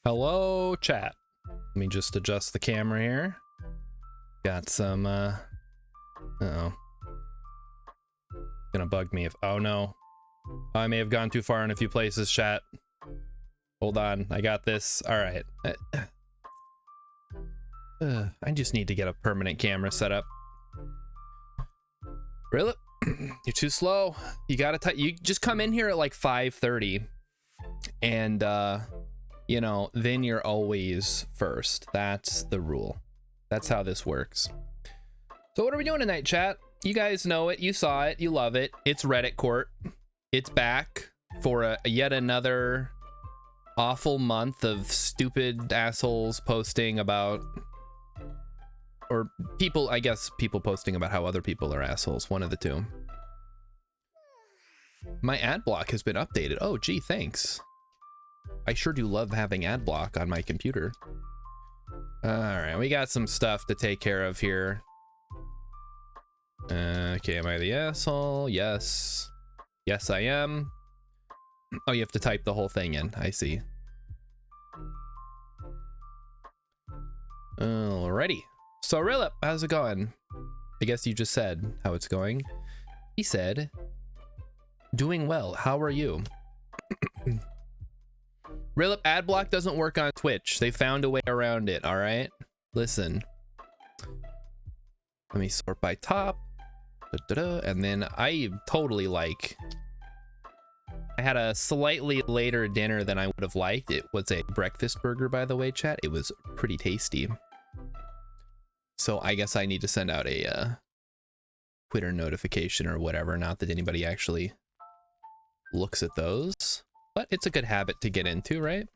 Hello, chat. Let me just adjust the camera here. Got some, uh-oh. Gonna bug me if, oh no. I may have gone too far in a few places, chat. Hold on, I got this. All right. I just need to get a permanent camera set up. Really? You're too slow. You gotta, you just come in here at like 5:30 and, you know, then you're always first. That's the rule. That's how this works. So what are we doing tonight, chat? You guys know it. You saw it. You love it. It's Reddit Court. It's back for a yet another awful month of stupid assholes posting about, or people, I guess people posting about how other people are assholes. One of the two. My ad block has been updated. Oh, gee, thanks. I sure do love having ad block on my computer. All right, we got some stuff to take care of here. Okay, am I the asshole? Yes. Yes, I am. Oh, you have to type the whole thing in. I see. Alrighty. So, Rilip, how's it going? I guess you just said how it's going. He said, doing well. How are you? Rilip, ad block doesn't work on Twitch. They found a way around it, all right? Listen. Let me sort by top. And then I totally like... I had a slightly later dinner than I would have liked. It was a breakfast burger, by the way, chat. It was pretty tasty. So I guess I need to send out a Twitter notification or whatever. Not that anybody actually looks at those. But it's a good habit to get into, right?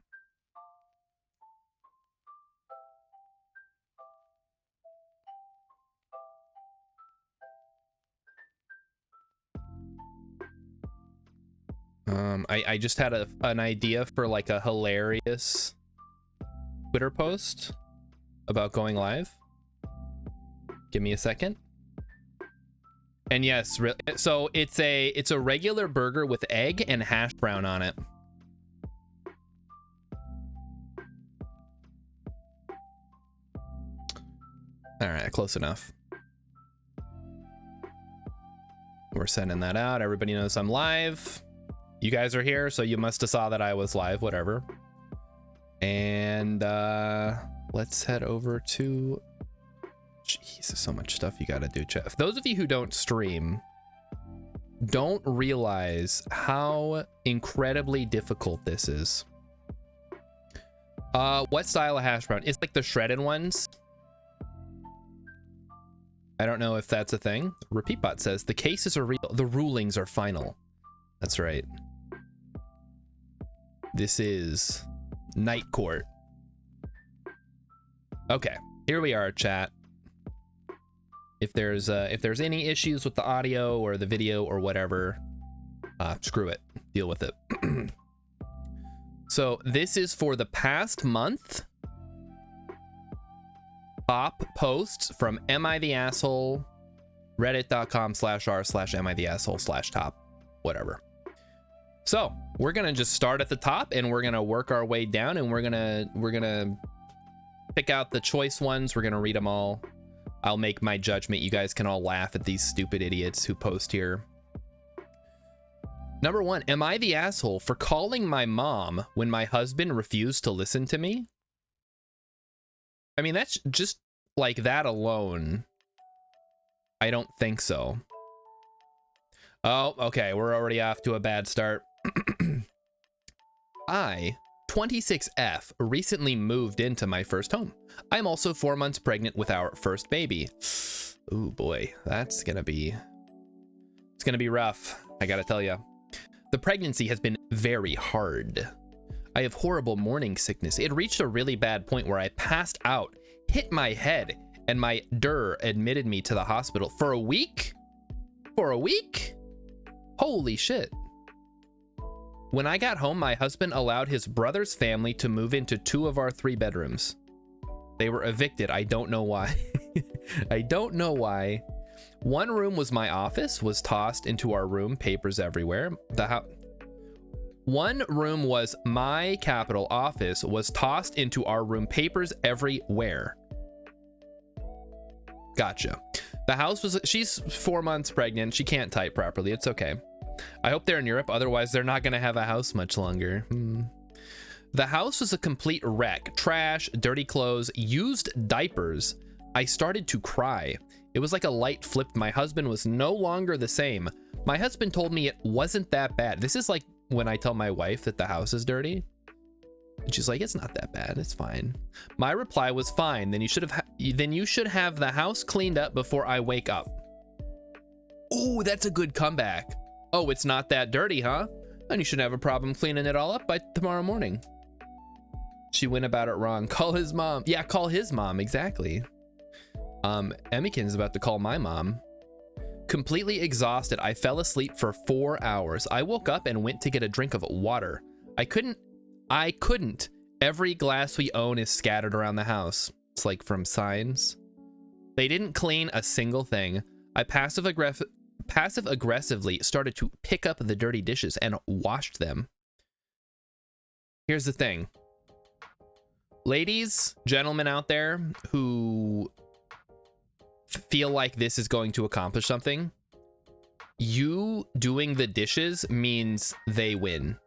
I just had an idea for like a hilarious Twitter post about going live. Give me a second. And yes, so it's a regular burger with egg and hash brown on it. All right, close enough. We're sending that out. Everybody knows I'm live. You guys are here, so you must have saw that I was live, whatever. And let's head over to... Jeez, there's so much stuff you gotta do, chat. For those of you who don't stream, don't realize how incredibly difficult this is. What style of hash brown? It's like the shredded ones. I don't know if that's a thing. RepeatBot says, the cases are real. The rulings are final. That's right. This is Night Court. Okay, here we are, chat. If there's any issues with the audio or the video or whatever, screw it. Deal with it. So this is for the past month. Top posts from Am I the Asshole, reddit.com/r/Am I the Asshole/top, whatever. So we're gonna just start at the top and we're gonna work our way down and we're gonna pick out the choice ones. We're gonna read them all. I'll make my judgment. You guys can all laugh at these stupid idiots who post here. Number 1, am I the asshole for calling my mom when my husband refused to listen to me? I mean, that's just like that alone. I don't think so. Oh, okay. We're already off to a bad start. I, 26F, recently moved into my first home. I'm also 4 months pregnant with our first baby. Ooh, boy. It's gonna be rough. I gotta tell you. The pregnancy has been very hard. I have horrible morning sickness. It reached a really bad point where I passed out, hit my head, and my DER admitted me to the hospital for a week? For a week? Holy shit. When I got home, my husband allowed his brother's family to move into 2 of our 3 bedrooms. They were evicted. I don't know why. I don't know why. One room was my office, was tossed into our room, papers everywhere. One room was my Capitol office, was tossed into our room, papers everywhere. Gotcha. The house was, she's 4 months pregnant. She can't type properly. It's okay. I hope they're in Europe. Otherwise, they're not going to have a house much longer. The house was a complete wreck. Trash, dirty clothes, used diapers. I started to cry. It was like a light flipped. My husband was no longer the same. My husband told me it wasn't that bad. This is like when I tell my wife that the house is dirty. And she's like, it's not that bad. It's fine. My reply was fine. Then you should have the house cleaned up before I wake up. Ooh, that's a good comeback. Oh, it's not that dirty, huh? Then you shouldn't have a problem cleaning it all up by tomorrow morning. She went about it wrong. Call his mom. Yeah, call his mom. Exactly. Emmykin's about to call my mom. Completely exhausted, I fell asleep for 4 hours. I woke up and went to get a drink of water. I couldn't. Every glass we own is scattered around the house. It's like from Signs. They didn't clean a single thing. I passive aggressively started to pick up the dirty dishes and washed them. Here's the thing. Ladies, gentlemen out there who feel like this is going to accomplish something, you doing the dishes means they win.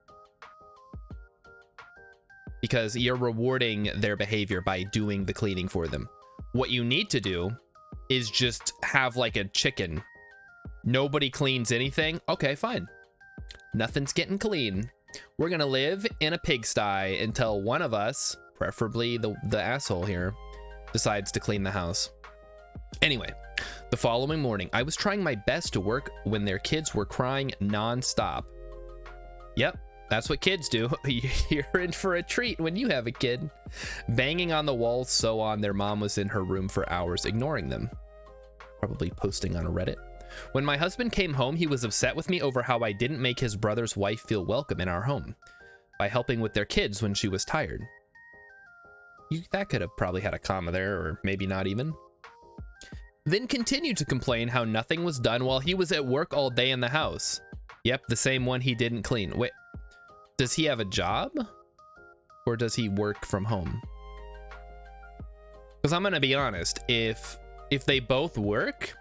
Because you're rewarding their behavior by doing the cleaning for them. What you need to do is just have like a chicken. Nobody cleans anything. Okay, fine. Nothing's getting clean. We're gonna live in a pigsty until one of us, preferably the asshole here, decides to clean the house. Anyway, the following morning, I was trying my best to work when their kids were crying non-stop. Yep, that's what kids do. You're in for a treat when you have a kid. Banging on the walls, so on. Their mom was in her room for hours, ignoring them. Probably posting on a Reddit. When my husband came home, he was upset with me over how I didn't make his brother's wife feel welcome in our home by helping with their kids when she was tired. That could have probably had a comma there, or maybe not even. Then continued to complain how nothing was done while he was at work all day in the house. Yep, the same one he didn't clean. Wait, does he have a job? Or does he work from home? Because I'm gonna be honest, if they both work,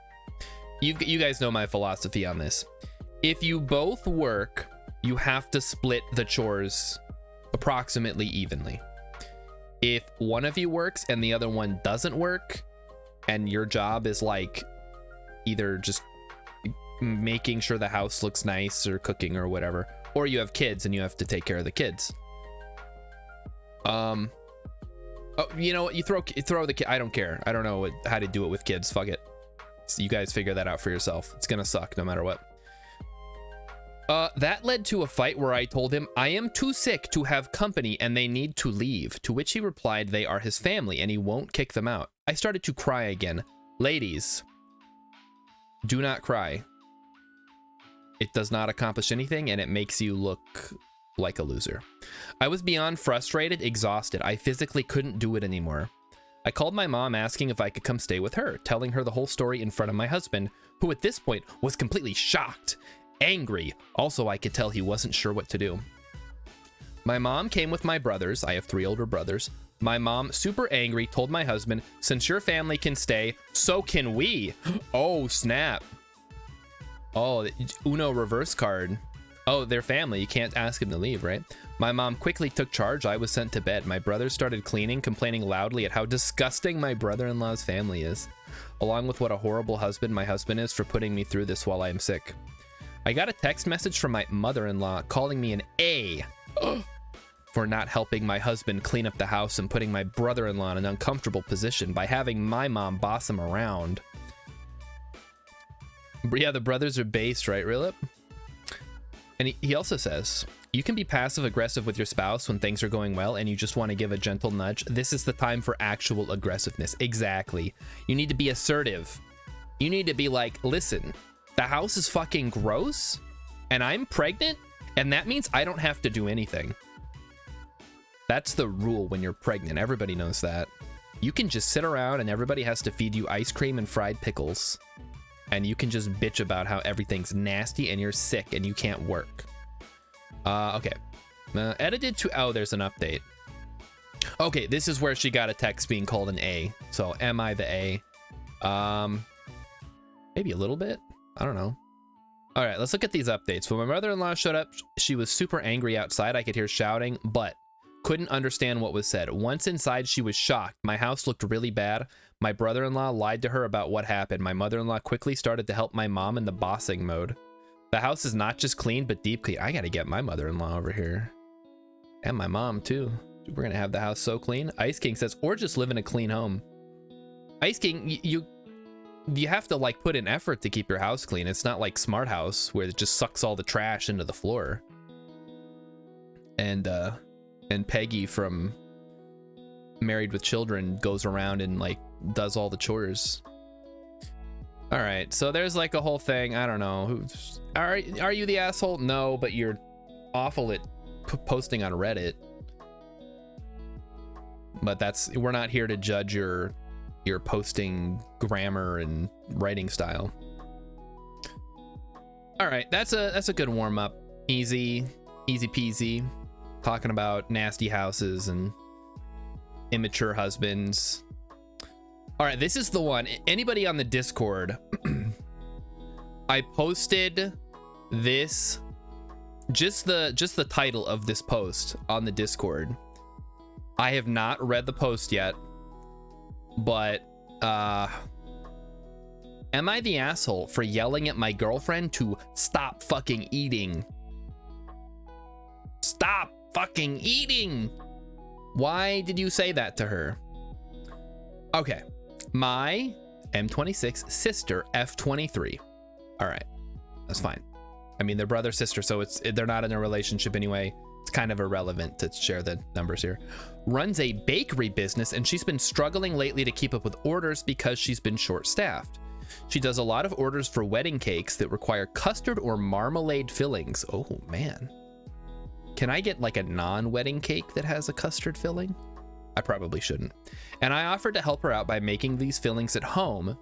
you guys know my philosophy on this. If you both work, you have to split the chores approximately evenly. If one of you works and the other one doesn't work, and your job is like either just making sure the house looks nice or cooking or whatever, or you have kids and you have to take care of the kids. Oh, you know what? You throw the kid. I don't care. I don't know how to do it with kids. Fuck it. So you guys figure that out for yourself. It's gonna suck no matter what. That led to a fight where I told him I am too sick to have company and they need to leave, to which he replied they are his family and he won't kick them out. I started to cry again. Ladies, do not cry. It does not accomplish anything and it makes you look like a loser. I was beyond frustrated, exhausted. I physically couldn't do it anymore. I called my mom asking if I could come stay with her, telling her the whole story in front of my husband, who at this point was completely shocked. Angry. Also, I could tell he wasn't sure what to do. My mom came with my brothers. I have 3 older brothers. My mom, super angry, told my husband, since your family can stay, so can we. Oh, snap. Oh, Uno reverse card. Oh, their family. You can't ask him to leave, right? My mom quickly took charge. I was sent to bed. My brothers started cleaning, complaining loudly at how disgusting my brother-in-law's family is, along with what a horrible husband my husband is for putting me through this while I am sick. I got a text message from my mother-in-law calling me an A for not helping my husband clean up the house and putting my brother-in-law in an uncomfortable position by having my mom boss him around. But yeah, the brothers are based, right, Rilip? And he also says, you can be passive-aggressive with your spouse when things are going well and you just want to give a gentle nudge. This is the time for actual aggressiveness. Exactly. You need to be assertive. You need to be like, listen, the house is fucking gross and I'm pregnant and that means I don't have to do anything. That's the rule when you're pregnant. Everybody knows that. You can just sit around and everybody has to feed you ice cream and fried pickles. And you can just bitch about how everything's nasty and you're sick and you can't work. Okay. Edited to... Oh, there's an update. Okay, this is where she got a text being called an A. So, am I the A? Maybe a little bit? I don't know. All right, let's look at these updates. When my mother-in-law showed up, she was super angry outside. I could hear shouting, but couldn't understand what was said. Once inside, she was shocked. My house looked really bad. My brother-in-law lied to her about what happened. My mother-in-law quickly started to help my mom in the bossing mode. The house is not just clean, but deep clean. I gotta get my mother-in-law over here. And my mom, too. We're gonna have the house so clean. Ice King says, or just live in a clean home. Ice King, you have to, like, put in effort to keep your house clean. It's not like Smart House, where it just sucks all the trash into the floor. And Peggy from Married with Children goes around and, like, does all the chores. All right, so there's like a whole thing. I don't know. Are you the asshole? No, but you're awful at posting on Reddit. But we're not here to judge your posting grammar and writing style. All right, that's a good warm up. Easy peasy. Talking about nasty houses and immature husbands. All right, this is the one. Anybody on the Discord, I posted this, just the title of this post on the Discord. I have not read the post yet, but am I the asshole for yelling at my girlfriend to stop fucking eating? Stop fucking eating! Why did you say that to her? Okay. My M26 sister F23. All right, that's fine. I mean, they're brother sister, so they're not in a relationship anyway. It's kind of irrelevant to share the numbers here. Runs a bakery business and she's been struggling lately to keep up with orders because she's been short-staffed. She does a lot of orders for wedding cakes that require custard or marmalade fillings. Oh man, can I get like a non-wedding cake that has a custard filling? I probably shouldn't. And I offered to help her out by making these fillings at home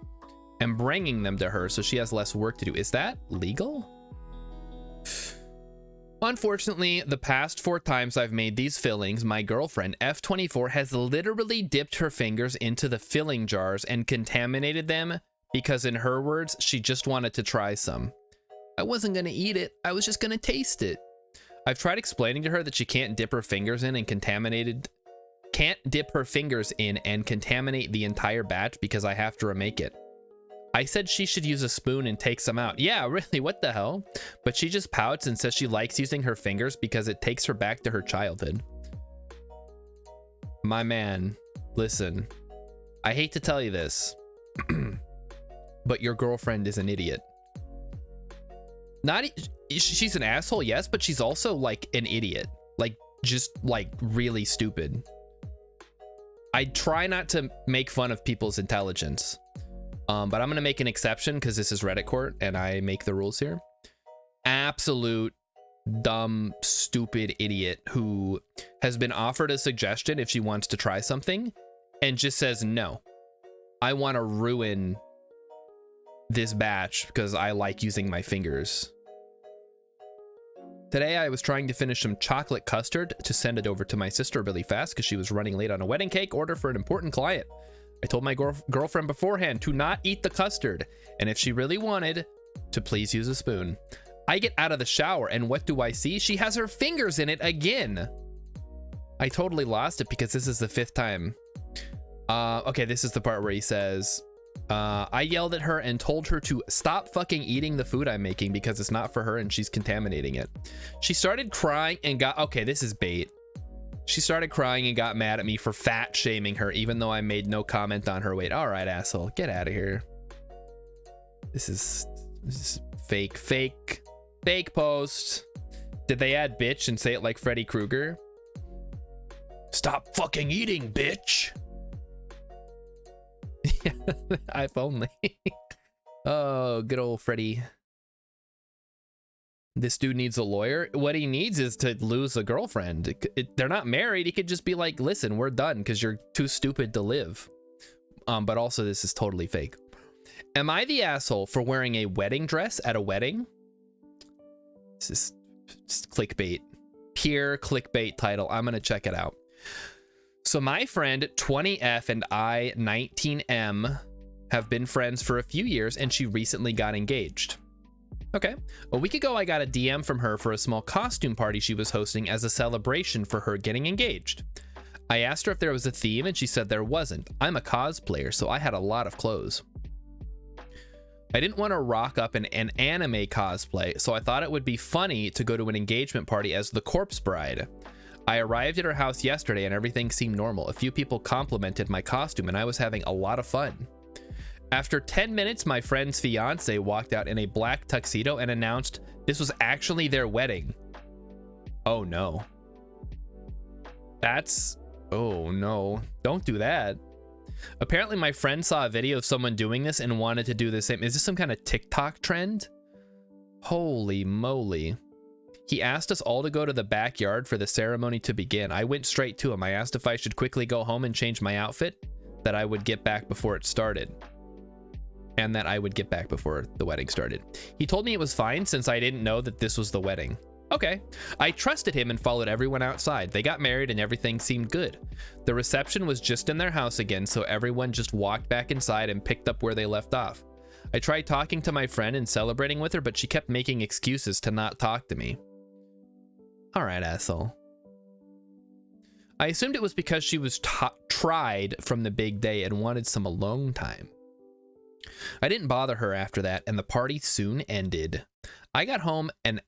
and bringing them to her so she has less work to do. Is that legal? Unfortunately, the past 4 times I've made these fillings, my girlfriend F24 has literally dipped her fingers into the filling jars and contaminated them because, in her words, she just wanted to try some. I wasn't gonna eat it, I was just gonna taste it. I've tried explaining to her that she can't dip her fingers in and contaminate the entire batch because I have to remake it. I said she should use a spoon and take some out. Yeah, really, what the hell? But she just pouts and says she likes using her fingers because it takes her back to her childhood. My man, listen, I hate to tell you this, but your girlfriend is an idiot. She's an asshole, yes, but she's also like an idiot. Like, just like really stupid. I try not to make fun of people's intelligence, but I'm gonna make an exception because this is Reddit court and I make the rules here. Absolute dumb, stupid idiot who has been offered a suggestion if she wants to try something and just says no. I want to ruin this batch because I like using my fingers. Today I was trying to finish some chocolate custard to send it over to my sister really fast because she was running late on a wedding cake order for an important client. I told my girlfriend beforehand to not eat the custard, and if she really wanted, to please use a spoon. I get out of the shower, and what do I see? She has her fingers in it again. I totally lost it because this is the 5th time. Okay, this is the part where he says, I yelled at her and told her to stop fucking eating the food I'm making because it's not for her and she's contaminating it. She started crying and got, okay, this is bait. She started crying and got mad at me for fat shaming her, even though I made no comment on her weight. All right, asshole, get out of here. This is fake post. Did they add bitch and say it like Freddy Krueger? Stop fucking eating, bitch. If only. Oh, good old Freddy. This dude needs a lawyer. What he needs is to lose a girlfriend. They're not married. He could just be like, listen, we're done because you're too stupid to live. But also this is totally fake. Am I the asshole for wearing a wedding dress at a wedding? This is just clickbait. Pure clickbait title. I'm gonna check it out. So my friend 20F and I 19M have been friends for a few years and she recently got engaged. Okay. A week ago, I got a DM from her for a small costume party she was hosting as a celebration for her getting engaged. I asked her if there was a theme and she said there wasn't. I'm a cosplayer, so I had a lot of clothes. I didn't want to rock up in an anime cosplay, so I thought it would be funny to go to an engagement party as the corpse bride. I arrived at her house yesterday and everything seemed normal. A few people complimented my costume and I was having a lot of fun. After 10 minutes, my friend's fiance walked out in a black tuxedo and announced this was actually their wedding. Oh no. Oh no. Don't do that. Apparently my friend saw a video of someone doing this and wanted to do the same. Is this some kind of TikTok trend? Holy moly. He asked us all to go to the backyard for the ceremony to begin. I went straight to him. I asked if I should quickly go home and change my outfit, that I would get back before it started. And that I would get back before the wedding started. He told me it was fine since I didn't know that this was the wedding. Okay. I trusted him and followed everyone outside. They got married and everything seemed good. The reception was just in their house again, so everyone just walked back inside and picked up where they left off. I tried talking to my friend and celebrating with her, but she kept making excuses to not talk to me. All right, asshole. I assumed it was because she was tried from the big day and wanted some alone time. I didn't bother her after that, and the party soon ended. I got home and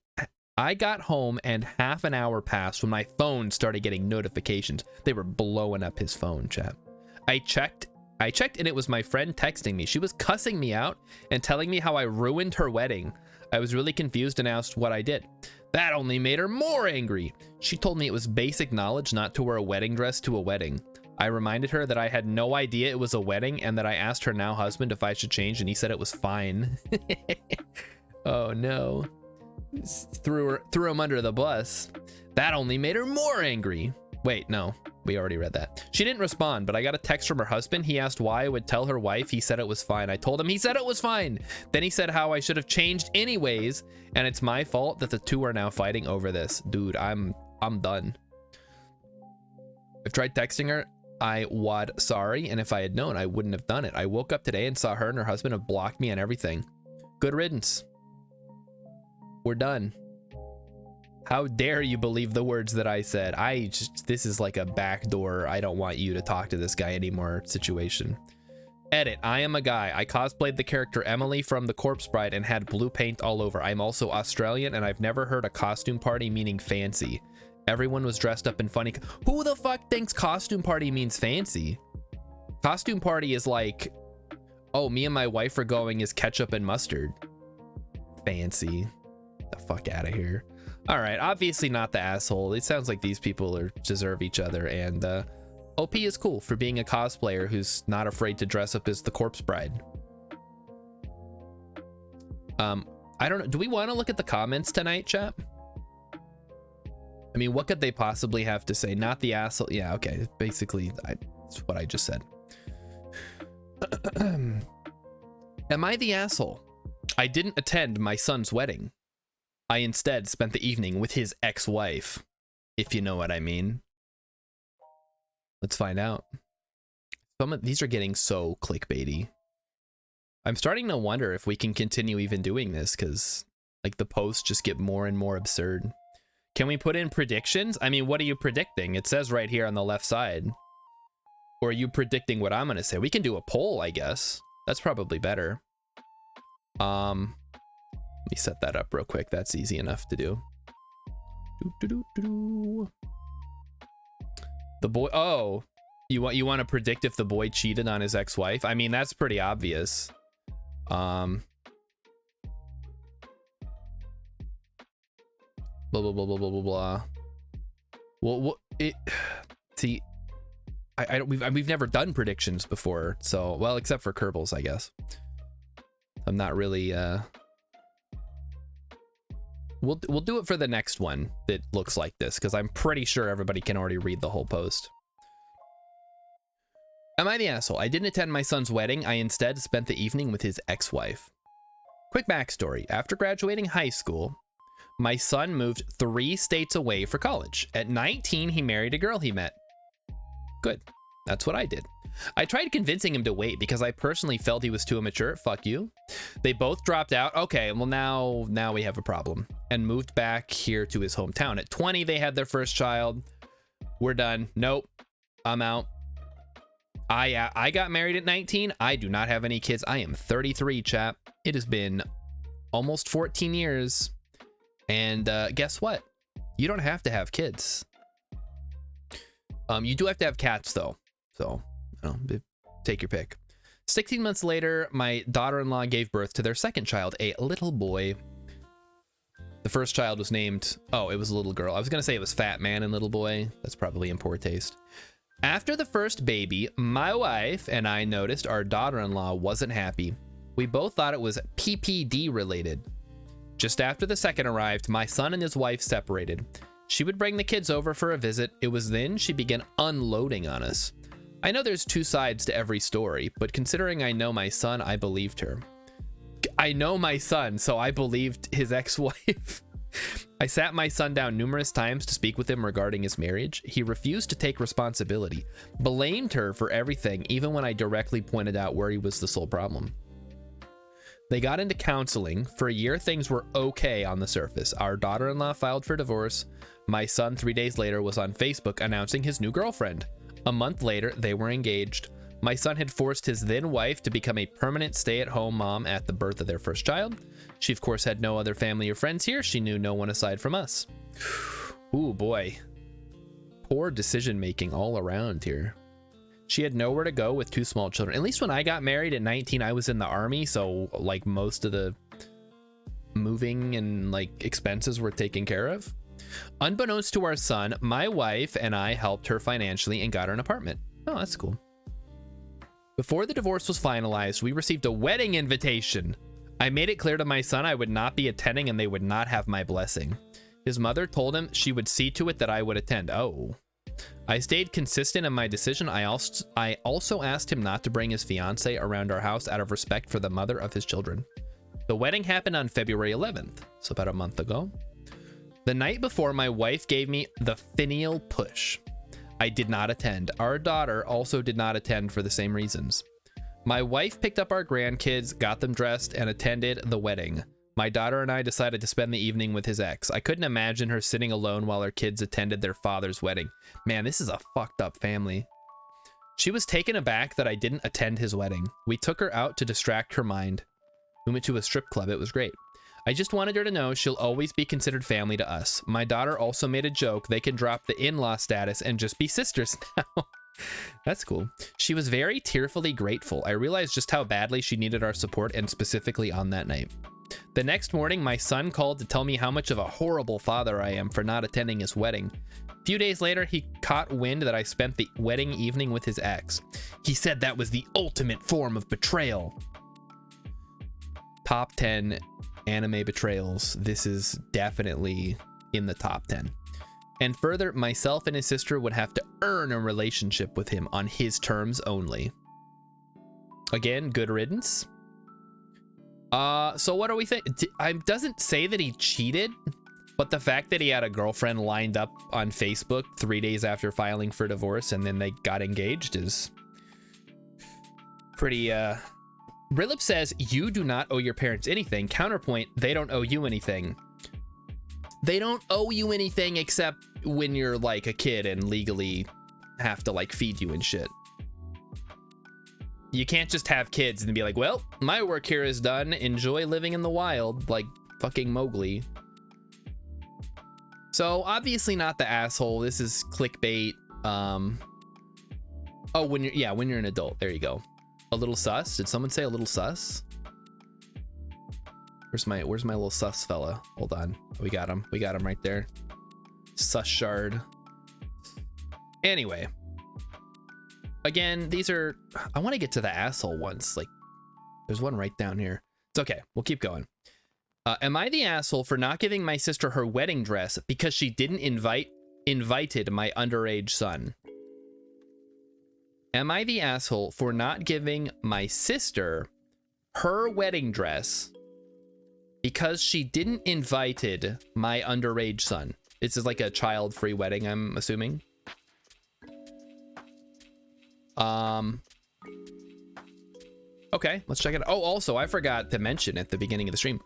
half an hour passed when my phone started getting notifications. They were blowing up his phone, chat. I checked and it was my friend texting me. She was cussing me out and telling me how I ruined her wedding. I was really confused and asked what I did. That only made her more angry. She told me it was basic knowledge not to wear a wedding dress to a wedding. I reminded her that I had no idea it was a wedding and that I asked her now husband if I should change and he said it was fine. Oh no. Threw him under the bus. That only made her more angry. Wait, no, we already read that. She didn't respond, but I got a text from her husband. He asked why I would tell her wife. He said it was fine. I told him he said it was fine. Then he said how I should have changed anyways, and it's my fault that the two are now fighting over this. Dude, I'm done. I've tried texting her. I wad sorry, and if I had known, I wouldn't have done it. I woke up today and saw her and her husband have blocked me on everything. Good riddance. We're done. How dare you believe the words that I said? This is like a backdoor, I don't want you to talk to this guy anymore situation. Edit, I am a guy. I cosplayed the character Emily from The Corpse Bride and had blue paint all over. I'm also Australian and I've never heard a costume party meaning fancy. Everyone was dressed up in funny. Who the fuck thinks costume party means fancy? Costume party is like, oh, me and my wife are going as ketchup and mustard. Fancy. Get the fuck out of here. All right, obviously not the asshole. It sounds like these people deserve each other, and OP is cool for being a cosplayer who's not afraid to dress up as the Corpse Bride. I don't know. Do we want to look at the comments tonight, chat? I mean, what could they possibly have to say? Not the asshole. Yeah, okay. Basically, that's what I just said. Am I the asshole? I didn't attend my son's wedding. I instead spent the evening with his ex-wife, if you know what I mean. Let's find out. Some of these are getting so clickbaity. I'm starting to wonder if we can continue even doing this, because like the posts just get more and more absurd. Can we put in predictions? I mean, what are you predicting? It says right here on the left side. Or are you predicting what I'm going to say? We can do a poll, I guess. That's probably better. Let me set that up real quick. That's easy enough to do. The boy, oh, you want to predict if the boy cheated on his ex-wife? I mean, that's pretty obvious. Blah blah blah blah blah blah blah. Well, see, we've never done predictions before, so, well, except for Kerbals, I guess. I'm not really we'll do it for the next one that looks like this, because I'm pretty sure everybody can already read the whole post. Am I the asshole? I didn't attend my son's wedding. I instead spent the evening with his ex-wife. Quick backstory. After graduating high school, my son moved 3 states away for college. At 19, he married a girl he met. Good. That's what I did. I tried convincing him to wait because I personally felt he was too immature. Fuck you. They both dropped out. Okay, well now we have a problem. And moved back here to his hometown. At 20, they had their first child. We're done. Nope. I'm out. I got married at 19. I do not have any kids. I am 33, chap. It has been almost 14 years. And guess what? You don't have to have kids. You do have to have cats, though. So, you know, take your pick. 16 months later, my daughter-in-law gave birth to their second child, a little boy. The first child was named... Oh, it was a little girl. I was going to say it was Fat Man and Little Boy. That's probably in poor taste. After the first baby, my wife and I noticed our daughter-in-law wasn't happy. We both thought it was PPD related. Just after the second arrived, my son and his wife separated. She would bring the kids over for a visit. It was then she began unloading on us. I know there's 2 sides to every story, but considering I know my son, I believed her. I know my son, so I believed his ex-wife. I sat my son down numerous times to speak with him regarding his marriage. He refused to take responsibility, blamed her for everything, even when I directly pointed out where he was the sole problem. They got into counseling. For a year, things were okay on the surface. Our daughter-in-law filed for divorce. My son, 3 days later, was on Facebook announcing his new girlfriend. A month later, they were engaged. My son had forced his then wife to become a permanent stay-at-home mom at the birth of their first child. She, of course, had no other family or friends here. She knew no one aside from us. Ooh, boy. Poor decision-making all around here. She had nowhere to go with 2 small children. At least when I got married at 19, I was in the army, so, like, most of the moving and, like, expenses were taken care of. Unbeknownst to our son, my wife and I helped her financially and got her an apartment. Oh, that's cool. Before the divorce was finalized, we received a wedding invitation. I made it clear to my son I would not be attending and they would not have my blessing. His mother told him she would see to it that I would attend. Oh. I stayed consistent in my decision. I also asked him not to bring his fiance around our house out of respect for the mother of his children. The wedding happened on February 11th, so about a month ago. The night before, my wife gave me the finial push. I did not attend. Our daughter also did not attend for the same reasons. My wife picked up our grandkids, got them dressed, and attended the wedding. My daughter and I decided to spend the evening with his ex. I couldn't imagine her sitting alone while her kids attended their father's wedding. Man, this is a fucked up family. She was taken aback that I didn't attend his wedding. We took her out to distract her mind. We went to a strip club. It was great. I just wanted her to know she'll always be considered family to us. My daughter also made a joke. They can drop the in-law status and just be sisters now. That's cool. She was very tearfully grateful. I realized just how badly she needed our support, and specifically on that night. The next morning, my son called to tell me how much of a horrible father I am for not attending his wedding. A few days later, he caught wind that I spent the wedding evening with his ex. He said that was the ultimate form of betrayal. Top 10 anime betrayals. This is definitely in the top 10. And further, myself and his sister would have to earn a relationship with him on his terms only. Again, good riddance. So what do we think? It doesn't say that he cheated, but the fact that he had a girlfriend lined up on Facebook 3 days after filing for divorce and then they got engaged is pretty, Rilip says, you do not owe your parents anything. Counterpoint, they don't owe you anything. They don't owe you anything except when you're like a kid and legally have to like feed you and shit. You can't just have kids and be like, well, my work here is done. Enjoy living in the wild like fucking Mowgli. So obviously not the asshole. This is clickbait. Oh, when you're an adult. There you go. A little sus. Did someone say a little sus? Where's my little sus fella? Hold on. We got him. We got him right there. Sus shard. Anyway. Again, these are, I want to get to the asshole ones. Like, there's one right down here. It's okay. We'll keep going. Am I the asshole for not giving my sister her wedding dress because she didn't invited my underage son? Am I the asshole for not giving my sister her wedding dress because she didn't invited my underage son? This is like a child-free wedding, I'm assuming. Okay, let's check it out. Oh, also, I forgot to mention at the beginning of the stream,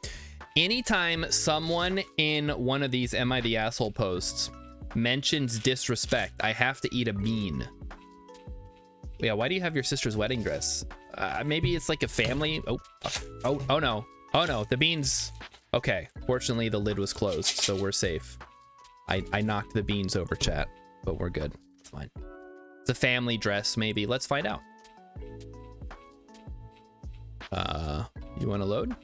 anytime someone in one of these Am I the Asshole posts mentions disrespect, I have to eat a bean. Yeah, why do you have your sister's wedding dress? Maybe it's like a family. Oh no. Oh no, the beans. Okay, fortunately the lid was closed, so we're safe. I knocked the beans over, chat, but we're good. It's fine. It's a family dress, maybe. Let's find out. You want to load?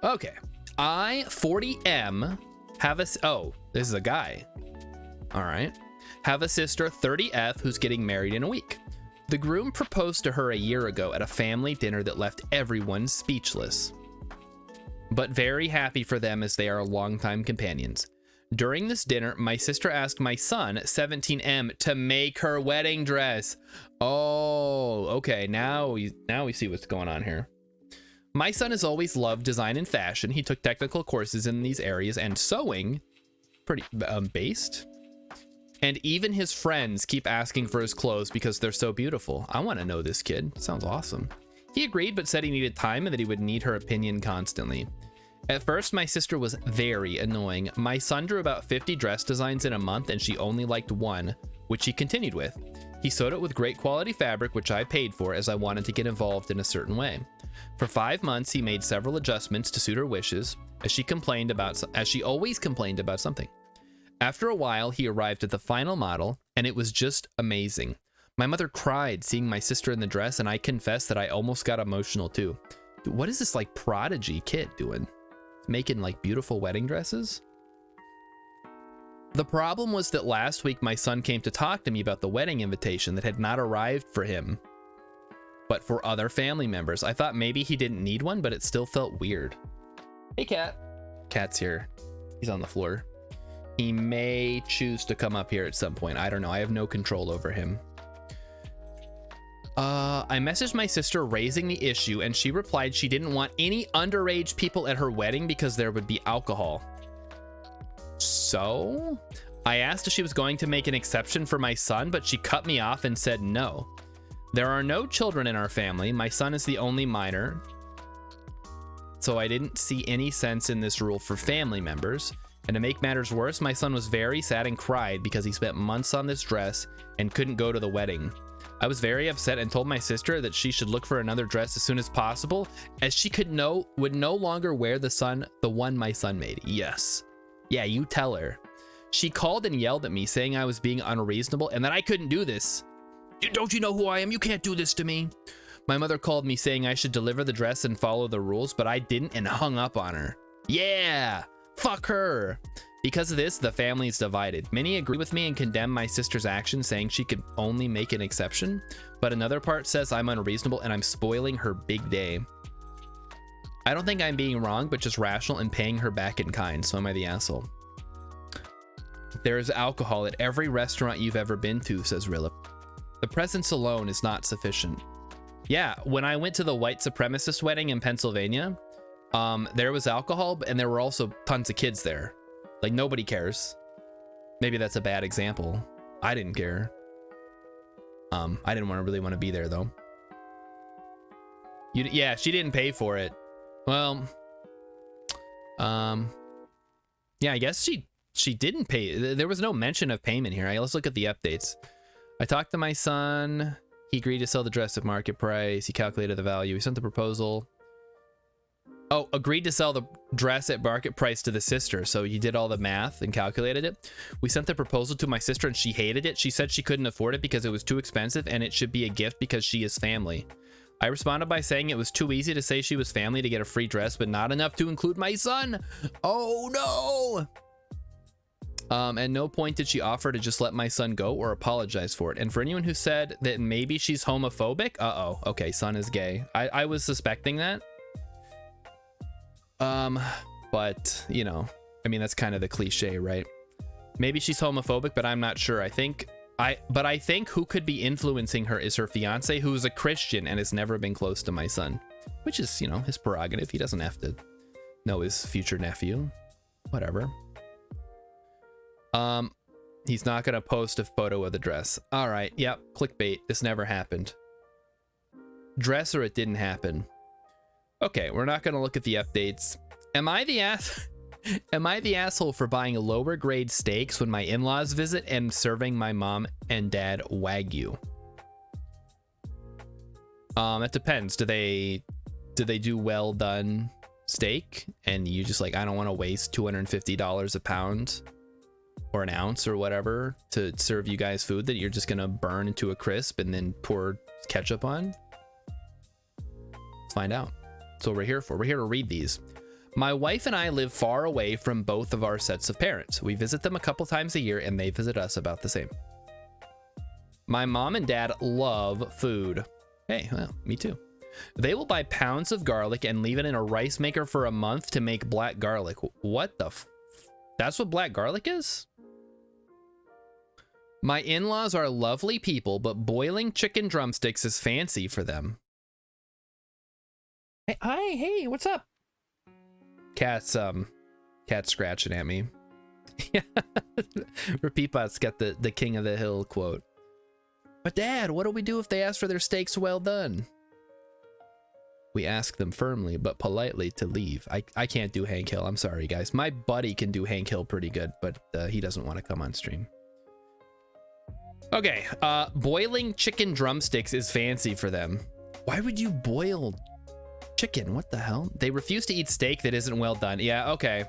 Okay. I, 40M, have a... Oh, this is a guy. All right. Have a sister, 30F, who's getting married in a week. The groom proposed to her a year ago at a family dinner that left everyone speechless. But very happy for them as they are longtime companions. During this dinner, my sister asked my son, 17M, to make her wedding dress. Oh, okay. Now we see what's going on here. My son has always loved design and fashion. He took technical courses in these areas and sewing, pretty based. And even his friends keep asking for his clothes because they're so beautiful. I want to know this kid. Sounds awesome. He agreed, but said he needed time and that he would need her opinion constantly. At first, my sister was very annoying. My son drew about 50 dress designs in a month and she only liked one, which he continued with. He sewed it with great quality fabric, which I paid for as I wanted to get involved in a certain way. For 5 months, he made several adjustments to suit her wishes, as she always complained about something. After a while, he arrived at the final model, and it was just amazing. My mother cried seeing my sister in the dress, and I confess that I almost got emotional too. Dude, what is this like prodigy kid doing? Making like beautiful wedding dresses? The problem was that last week my son came to talk to me about the wedding invitation that had not arrived for him, but for other family members. I thought maybe he didn't need one, but it still felt weird. Hey, Cat. Cat's here. He's on the floor. He may choose to come up here at some point. I don't know. I have no control over him. I messaged my sister raising the issue, and she replied she didn't want any underage people at her wedding because there would be alcohol. So I asked if she was going to make an exception for my son, but she cut me off and said no. There are no children in our family. My son is the only minor, so I didn't see any sense in this rule for family members. And to make matters worse, my son was very sad and cried because he spent months on this dress and couldn't go to the wedding. I was very upset and told my sister that she should look for another dress as soon as possible, as she would no longer wear the one my son made. Yes. Yeah, you tell her. She called and yelled at me, saying I was being unreasonable and that I couldn't do this. Don't you know who I am? You can't do this to me. My mother called me saying I should deliver the dress and follow the rules, but I didn't and hung up on her. Yeah, fuck her. Because of this, the family is divided. Many agree with me and condemn my sister's actions, saying she could only make an exception, but another part says I'm unreasonable and I'm spoiling her big day. I don't think I'm being wrong, but just rational and paying her back in kind, so am I the asshole? There is alcohol at every restaurant you've ever been to, says Rilla. The presence alone is not sufficient. Yeah, when I went to the white supremacist wedding in Pennsylvania, there was alcohol, and there were also tons of kids there. Like, nobody cares. Maybe that's a bad example. I didn't care. I didn't really want to be there, though. Yeah, she didn't pay for it. Well, yeah, I guess she didn't pay. There was no mention of payment here. Let's look at the updates. I talked to my son. He agreed to sell the dress at market price. He calculated the value. He sent the proposal. Oh, agreed to sell the dress at market price to the sister. So he did all the math and calculated it. We sent the proposal to my sister and she hated it. She said she couldn't afford it because it was too expensive and it should be a gift because she is family. I responded by saying it was too easy to say she was family to get a free dress, but not enough to include my son. Oh no. At no point did she offer to just let my son go or apologize for it. And for anyone who said that maybe she's homophobic, okay, son is gay. I was suspecting that. But you know, I mean, that's kind of the cliche, right? Maybe she's homophobic, but I'm not sure. I think who could be influencing her is her fiance, who's a Christian and has never been close to my son, which is, you know, his prerogative. He doesn't have to know his future nephew, whatever. He's not gonna post a photo of the dress. All right, yep, clickbait. This never happened. Dress or it didn't happen. Okay, we're not gonna look at the updates. Am I the asshole for buying lower grade steaks when my in-laws visit and serving my mom and dad Wagyu? It depends. Do they do well done steak and you just like, I don't want to waste $250 a pound or an ounce or whatever to serve you guys food that you're just gonna burn into a crisp and then pour ketchup on? Let's find out. That's what we're here for. We're here to read these. My wife and I live far away from both of our sets of parents. We visit them a couple times a year and they visit us about the same. My mom and dad love food. Hey, well, me too. They will buy pounds of garlic and leave it in a rice maker for a month to make black garlic. What the that's what black garlic is? My in-laws are lovely people, but boiling chicken drumsticks is fancy for them. Hey, hi, hey, what's up? Cat's scratching at me. Repeatbot's got the king of the hill quote. But dad, what do we do if they ask for their steaks well done? We ask them firmly but politely to leave. I can't do Hank Hill. I'm sorry, guys. My buddy can do Hank Hill pretty good, but he doesn't want to come on stream. Okay, boiling chicken drumsticks is fancy for them. Why would you boil chicken? What the hell? They refuse to eat steak that isn't well done. Yeah, okay.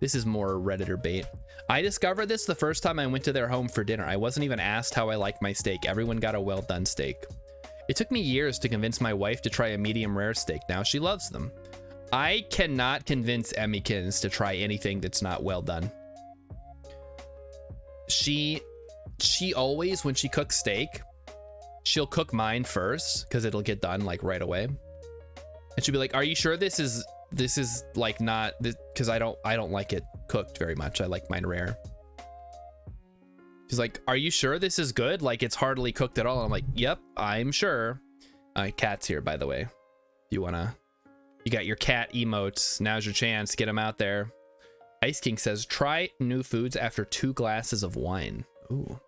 This is more Redditor bait. I discovered this the first time I went to their home for dinner. I wasn't even asked how I like my steak. Everyone got a well done steak. It took me years to convince my wife to try a medium rare steak. Now she loves them. I cannot convince Emmykins to try anything that's not well done. She always, when she cooks steak, she'll cook mine first because it'll get done like right away. And she'll be like, "Are you sure this is like not this?" Because I don't like it cooked very much. I like mine rare. She's like, "Are you sure this is good? Like it's hardly cooked at all." I'm like, "Yep, I'm sure." Cat's here, by the way. If you got your cat emotes. Now's your chance. Get them out there. Ice King says, "Try new foods after 2 glasses of wine." Ooh.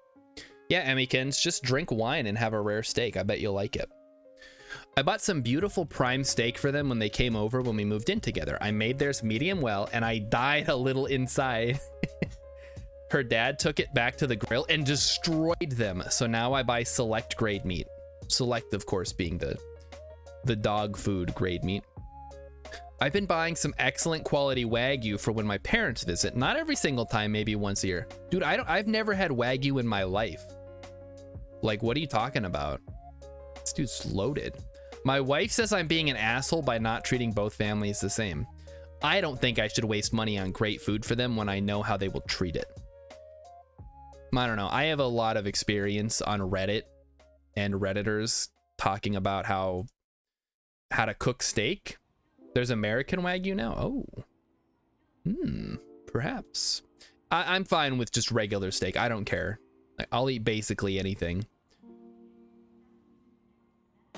Yeah, Emmykins, just drink wine and have a rare steak. I bet you'll like it. I bought some beautiful prime steak for them when they came over when we moved in together. I made theirs medium well, and I died a little inside. Her dad took it back to the grill and destroyed them. So now I buy select grade meat. Select, of course, being the dog food grade meat. I've been buying some excellent quality Wagyu for when my parents visit. Not every single time, maybe once a year. Dude, I've never had Wagyu in my life. Like, what are you talking about? This dude's loaded. My wife says I'm being an asshole by not treating both families the same. I don't think I should waste money on great food for them when I know how they will treat it. I don't know. I have a lot of experience on Reddit and Redditors talking about how to cook steak. There's American Wagyu now. Oh, perhaps. I'm fine with just regular steak. I don't care. I'll eat basically anything.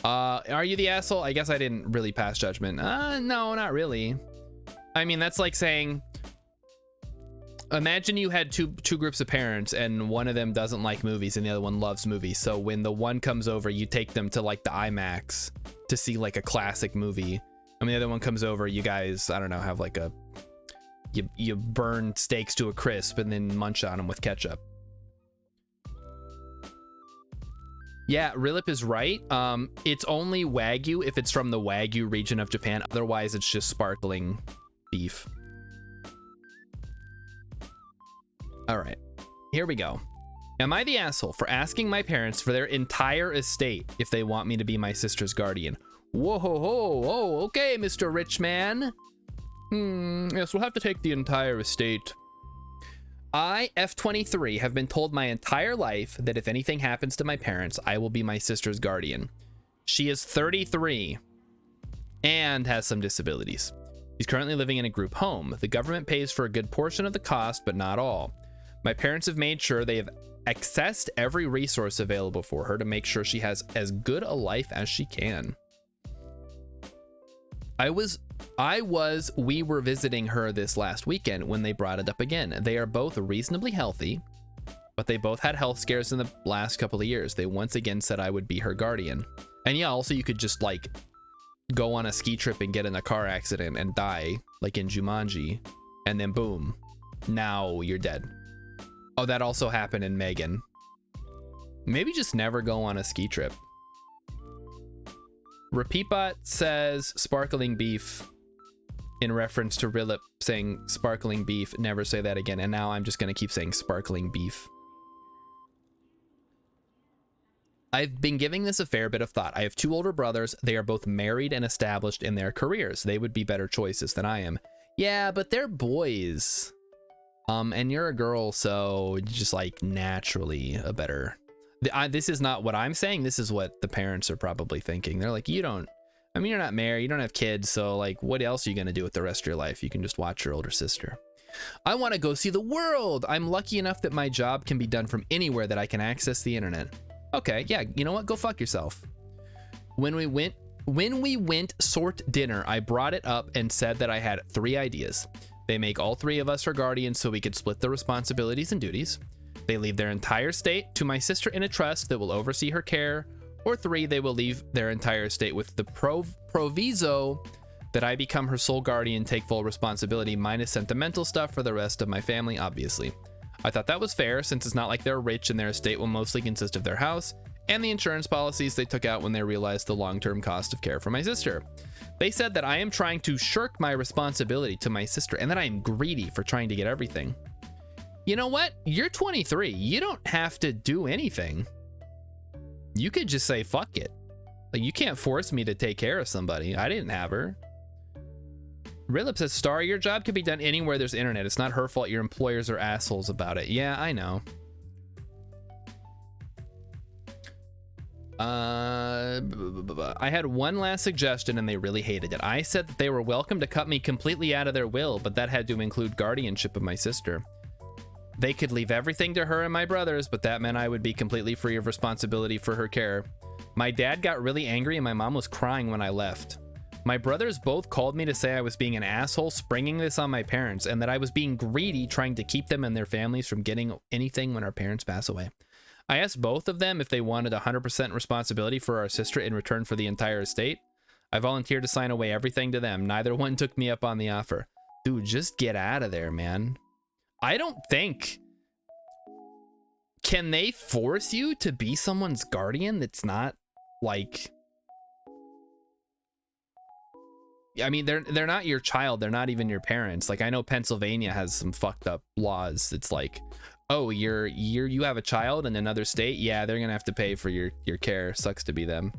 Are you the asshole? I guess I didn't really pass judgment. No, not really. I mean, that's like saying, imagine you had two groups of parents and one of them doesn't like movies and the other one loves movies. So when the one comes over, you take them to like the IMAX to see like a classic movie. I mean, the other one comes over, you guys, I don't know, have like you burn steaks to a crisp and then munch on them with ketchup. Yeah, Rilip is right. It's only Wagyu if it's from the Wagyu region of Japan. Otherwise, it's just sparkling beef. All right, here we go. Am I the asshole for asking my parents for their entire estate if they want me to be my sister's guardian? Whoa, ho, ho, oh, okay, Mr. Rich Man. Yes, we'll have to take the entire estate. I, F23, have been told my entire life that if anything happens to my parents, I will be my sister's guardian. She is 33 and has some disabilities. She's currently living in a group home. The government pays for a good portion of the cost, but not all. My parents have made sure they have accessed every resource available for her to make sure she has as good a life as she can. We were visiting her this last weekend when they brought it up again. They are both reasonably healthy, but they both had health scares in the last couple of years. They once again said I would be her guardian. And yeah, also you could just like go on a ski trip and get in a car accident and die, like in Jumanji, and then boom, now you're dead. Oh, that also happened in Megan. Maybe just never go on a ski trip. Repeatbot says sparkling beef in reference to Rilip saying sparkling beef, never say that again. And now I'm just going to keep saying sparkling beef. I've been giving this a fair bit of thought. I have two older brothers. They are both married and established in their careers. They would be better choices than I am. Yeah, but they're boys. And you're a girl, so just like naturally a better... this is not what I'm saying. This is what the parents are probably thinking. They're like, you're not married, you don't have kids, so like, what else are you gonna do with the rest of your life? You can just watch your older sister. I want to go see the world. I'm lucky enough that my job can be done from anywhere that I can access the internet. Okay, yeah, you know what? Go fuck yourself. When we went sort dinner, I brought it up and said that I had 3 ideas. They make all 3 of us her guardians so we could split the responsibilities and duties. They leave their entire estate to my sister in a trust that will oversee her care. Or 3, they will leave their entire estate with the proviso that I become her sole guardian, take full responsibility, minus sentimental stuff for the rest of my family, obviously. I thought that was fair, since it's not like they're rich and their estate will mostly consist of their house and the insurance policies they took out when they realized the long-term cost of care for my sister. They said that I am trying to shirk my responsibility to my sister and that I am greedy for trying to get everything. You know what? You're 23. You don't have to do anything. You could just say, fuck it. Like, you can't force me to take care of somebody. I didn't have her. Rilip says, Star, your job can be done anywhere there's internet. It's not her fault your employers are assholes about it. Yeah, I know. I had one last suggestion and they really hated it. I said that they were welcome to cut me completely out of their will, but that had to include guardianship of my sister. They could leave everything to her and my brothers, but that meant I would be completely free of responsibility for her care. My dad got really angry and my mom was crying when I left. My brothers both called me to say I was being an asshole, springing this on my parents, and that I was being greedy, trying to keep them and their families from getting anything when our parents pass away. I asked both of them if they wanted 100% responsibility for our sister in return for the entire estate. I volunteered to sign away everything to them. Neither one took me up on the offer. Dude, just get out of there, man. I don't think... Can they force you to be someone's guardian that's not, like... I mean, they're not your child. They're not even your parents. Like, I know Pennsylvania has some fucked up laws. It's like, oh, you have a child in another state? Yeah, they're gonna have to pay for your care. Sucks to be them.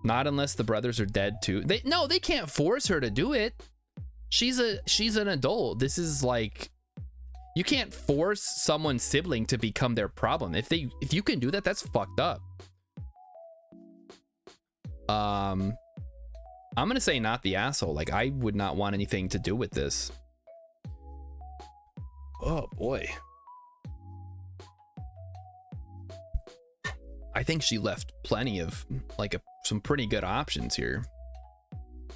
Not unless the brothers are dead too. They can't force her to do it. She's an adult. This is like, you can't force someone's sibling to become their problem. If you can do that, that's fucked up. I'm gonna say not the asshole. Like, I would not want anything to do with this. Oh boy. I think she left plenty of like some pretty good options here.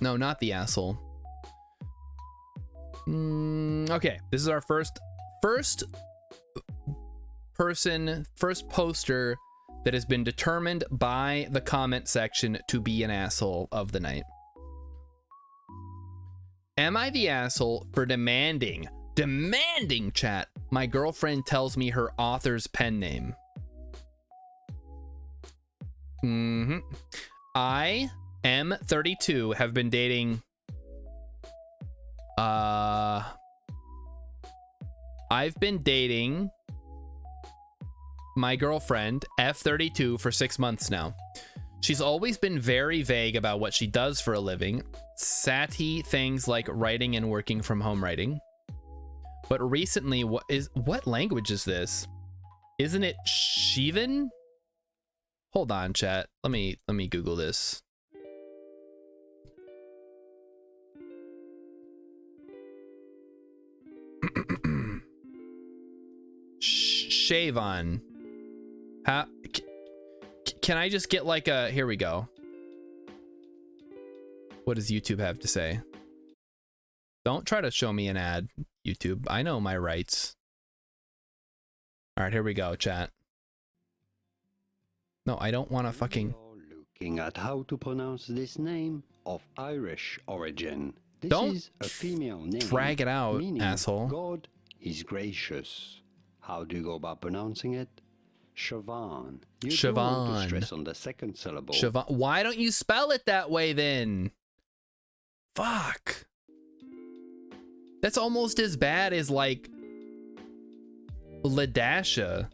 No, not the asshole. Okay, this is our first poster that has been determined by the comment section to be an asshole of the night. Am I the asshole for demanding chat, my girlfriend tells me her author's pen name? I am 32, have been dating I've been dating my girlfriend F32 for 6 months now. She's always been very vague about what she does for a living. Satty things like writing and working from home writing. But recently, what language is this? Isn't it Shivan? Hold on, chat. Let me Google this. Shavan. How can I just get like a, here we go. What does YouTube have to say? Don't try to show me an ad, YouTube. I know my rights. All right, here we go, chat. No, I don't want to fucking... Looking at how to pronounce this name of Irish origin. This don't is a female name. Drag it out, asshole. God is gracious. How do you go about pronouncing it? Siobhan. You don't want to stress on the second syllable. Siobhan. Why don't you spell it that way then? Fuck. That's almost as bad as like Ladasha.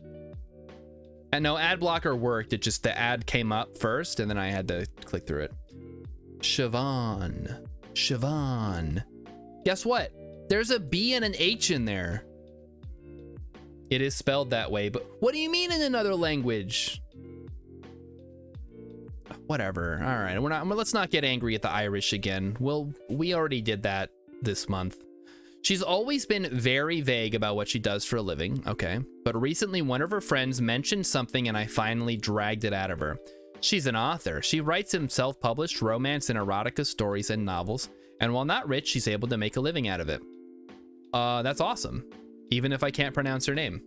And no, ad blocker worked. It just, the ad came up first and then I had to click through it. Siobhan. Siobhan. Guess what? There's a B and an H in there. It is spelled that way, but what do you mean in another language? Whatever. All right, let's not get angry at the Irish again. Well, we already did that this month. She's always been very vague about what she does for a living, okay? But recently one of her friends mentioned something and I finally dragged it out of her. She's an author. She writes some self-published romance and erotica stories and novels, and while not rich, she's able to make a living out of it. That's awesome. Even if I can't pronounce her name.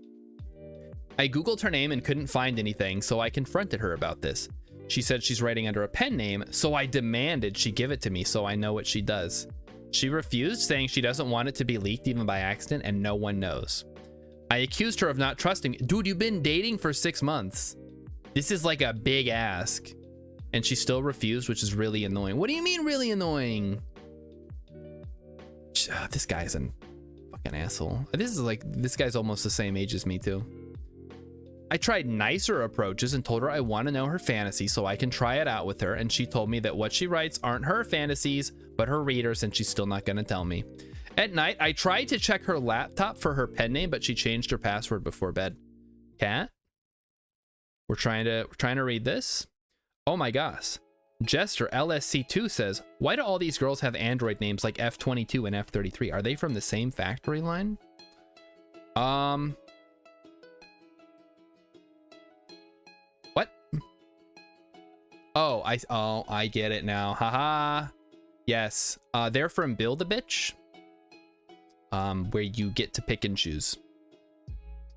I googled her name and couldn't find anything, so I confronted her about this. She said she's writing under a pen name, so I demanded she give it to me so I know what she does. She refused, saying she doesn't want it to be leaked even by accident and no one knows. I accused her of not trusting me. Dude, you've been dating for 6 months. This is like a big ask. And she still refused, which is really annoying. What do you mean really annoying? This guy's an fucking asshole. This guy's almost the same age as me too. I tried nicer approaches and told her I want to know her fantasy so I can try it out with her, and she told me that what she writes aren't her fantasies but her readers, and she's still not going to tell me. At night I tried to check her laptop for her pen name, but she changed her password before bed. Cat, we're trying to read this. Oh my gosh. Jester LSC2 says, why do all these girls have Android names like F22 and F33? Are they from the same factory line? What? Oh, I get it now. Haha. Yes. They're from Build-A-Bitch. Where you get to pick and choose.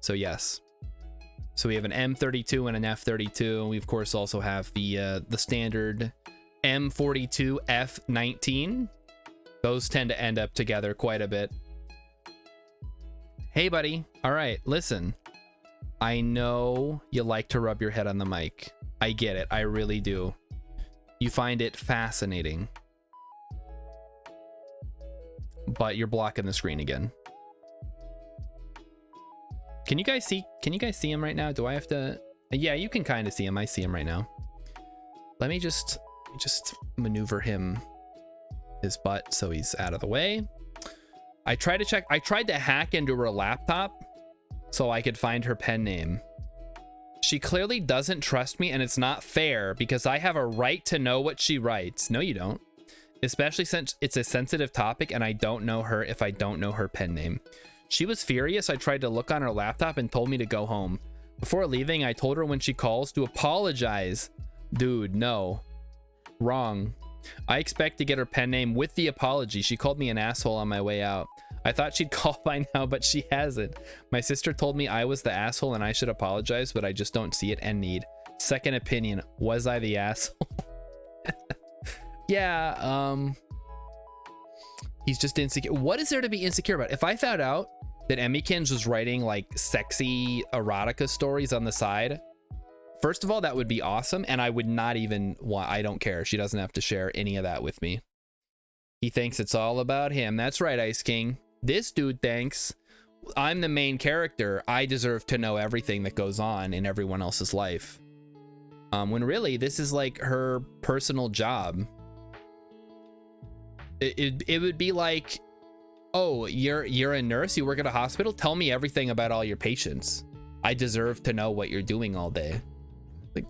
So yes. So we have an M32 and an F32, and we of course also have the standard M42 F19. Those tend to end up together quite a bit. Hey buddy, all right, listen. I know you like to rub your head on the mic. I get it, I really do. You find it fascinating. But you're blocking the screen again. Can you guys see him right now? Do I have to? Yeah, you can kind of see him. I see him right now. Let me just maneuver his butt so he's out of the way. I tried to hack into her laptop so I could find her pen name. She clearly doesn't trust me, and it's not fair because I have a right to know what she writes. No, you don't. Especially since it's a sensitive topic and I don't know her if I don't know her pen name. She was furious. I tried to look on her laptop and told me to go home. Before leaving, I told her when she calls to apologize. Dude, no. Wrong. I expect to get her pen name with the apology. She called me an asshole on my way out. I thought she'd call by now, but she hasn't. My sister told me I was the asshole and I should apologize, but I just don't see it and need. Second opinion, was I the asshole? Yeah, he's just insecure. What is there to be insecure about? If I found out that Emmykins was writing like sexy erotica stories on the side, First of all, that would be awesome, and I would not even want, I don't care. She doesn't have to share any of that with me. He thinks it's all about him. That's right, Ice King. This dude thinks I'm the main character. I deserve to know everything that goes on in everyone else's life. When really, this is like her personal job. It would be like, oh, you're a nurse, you work at a hospital? Tell me everything about all your patients. I deserve to know what you're doing all day. Like,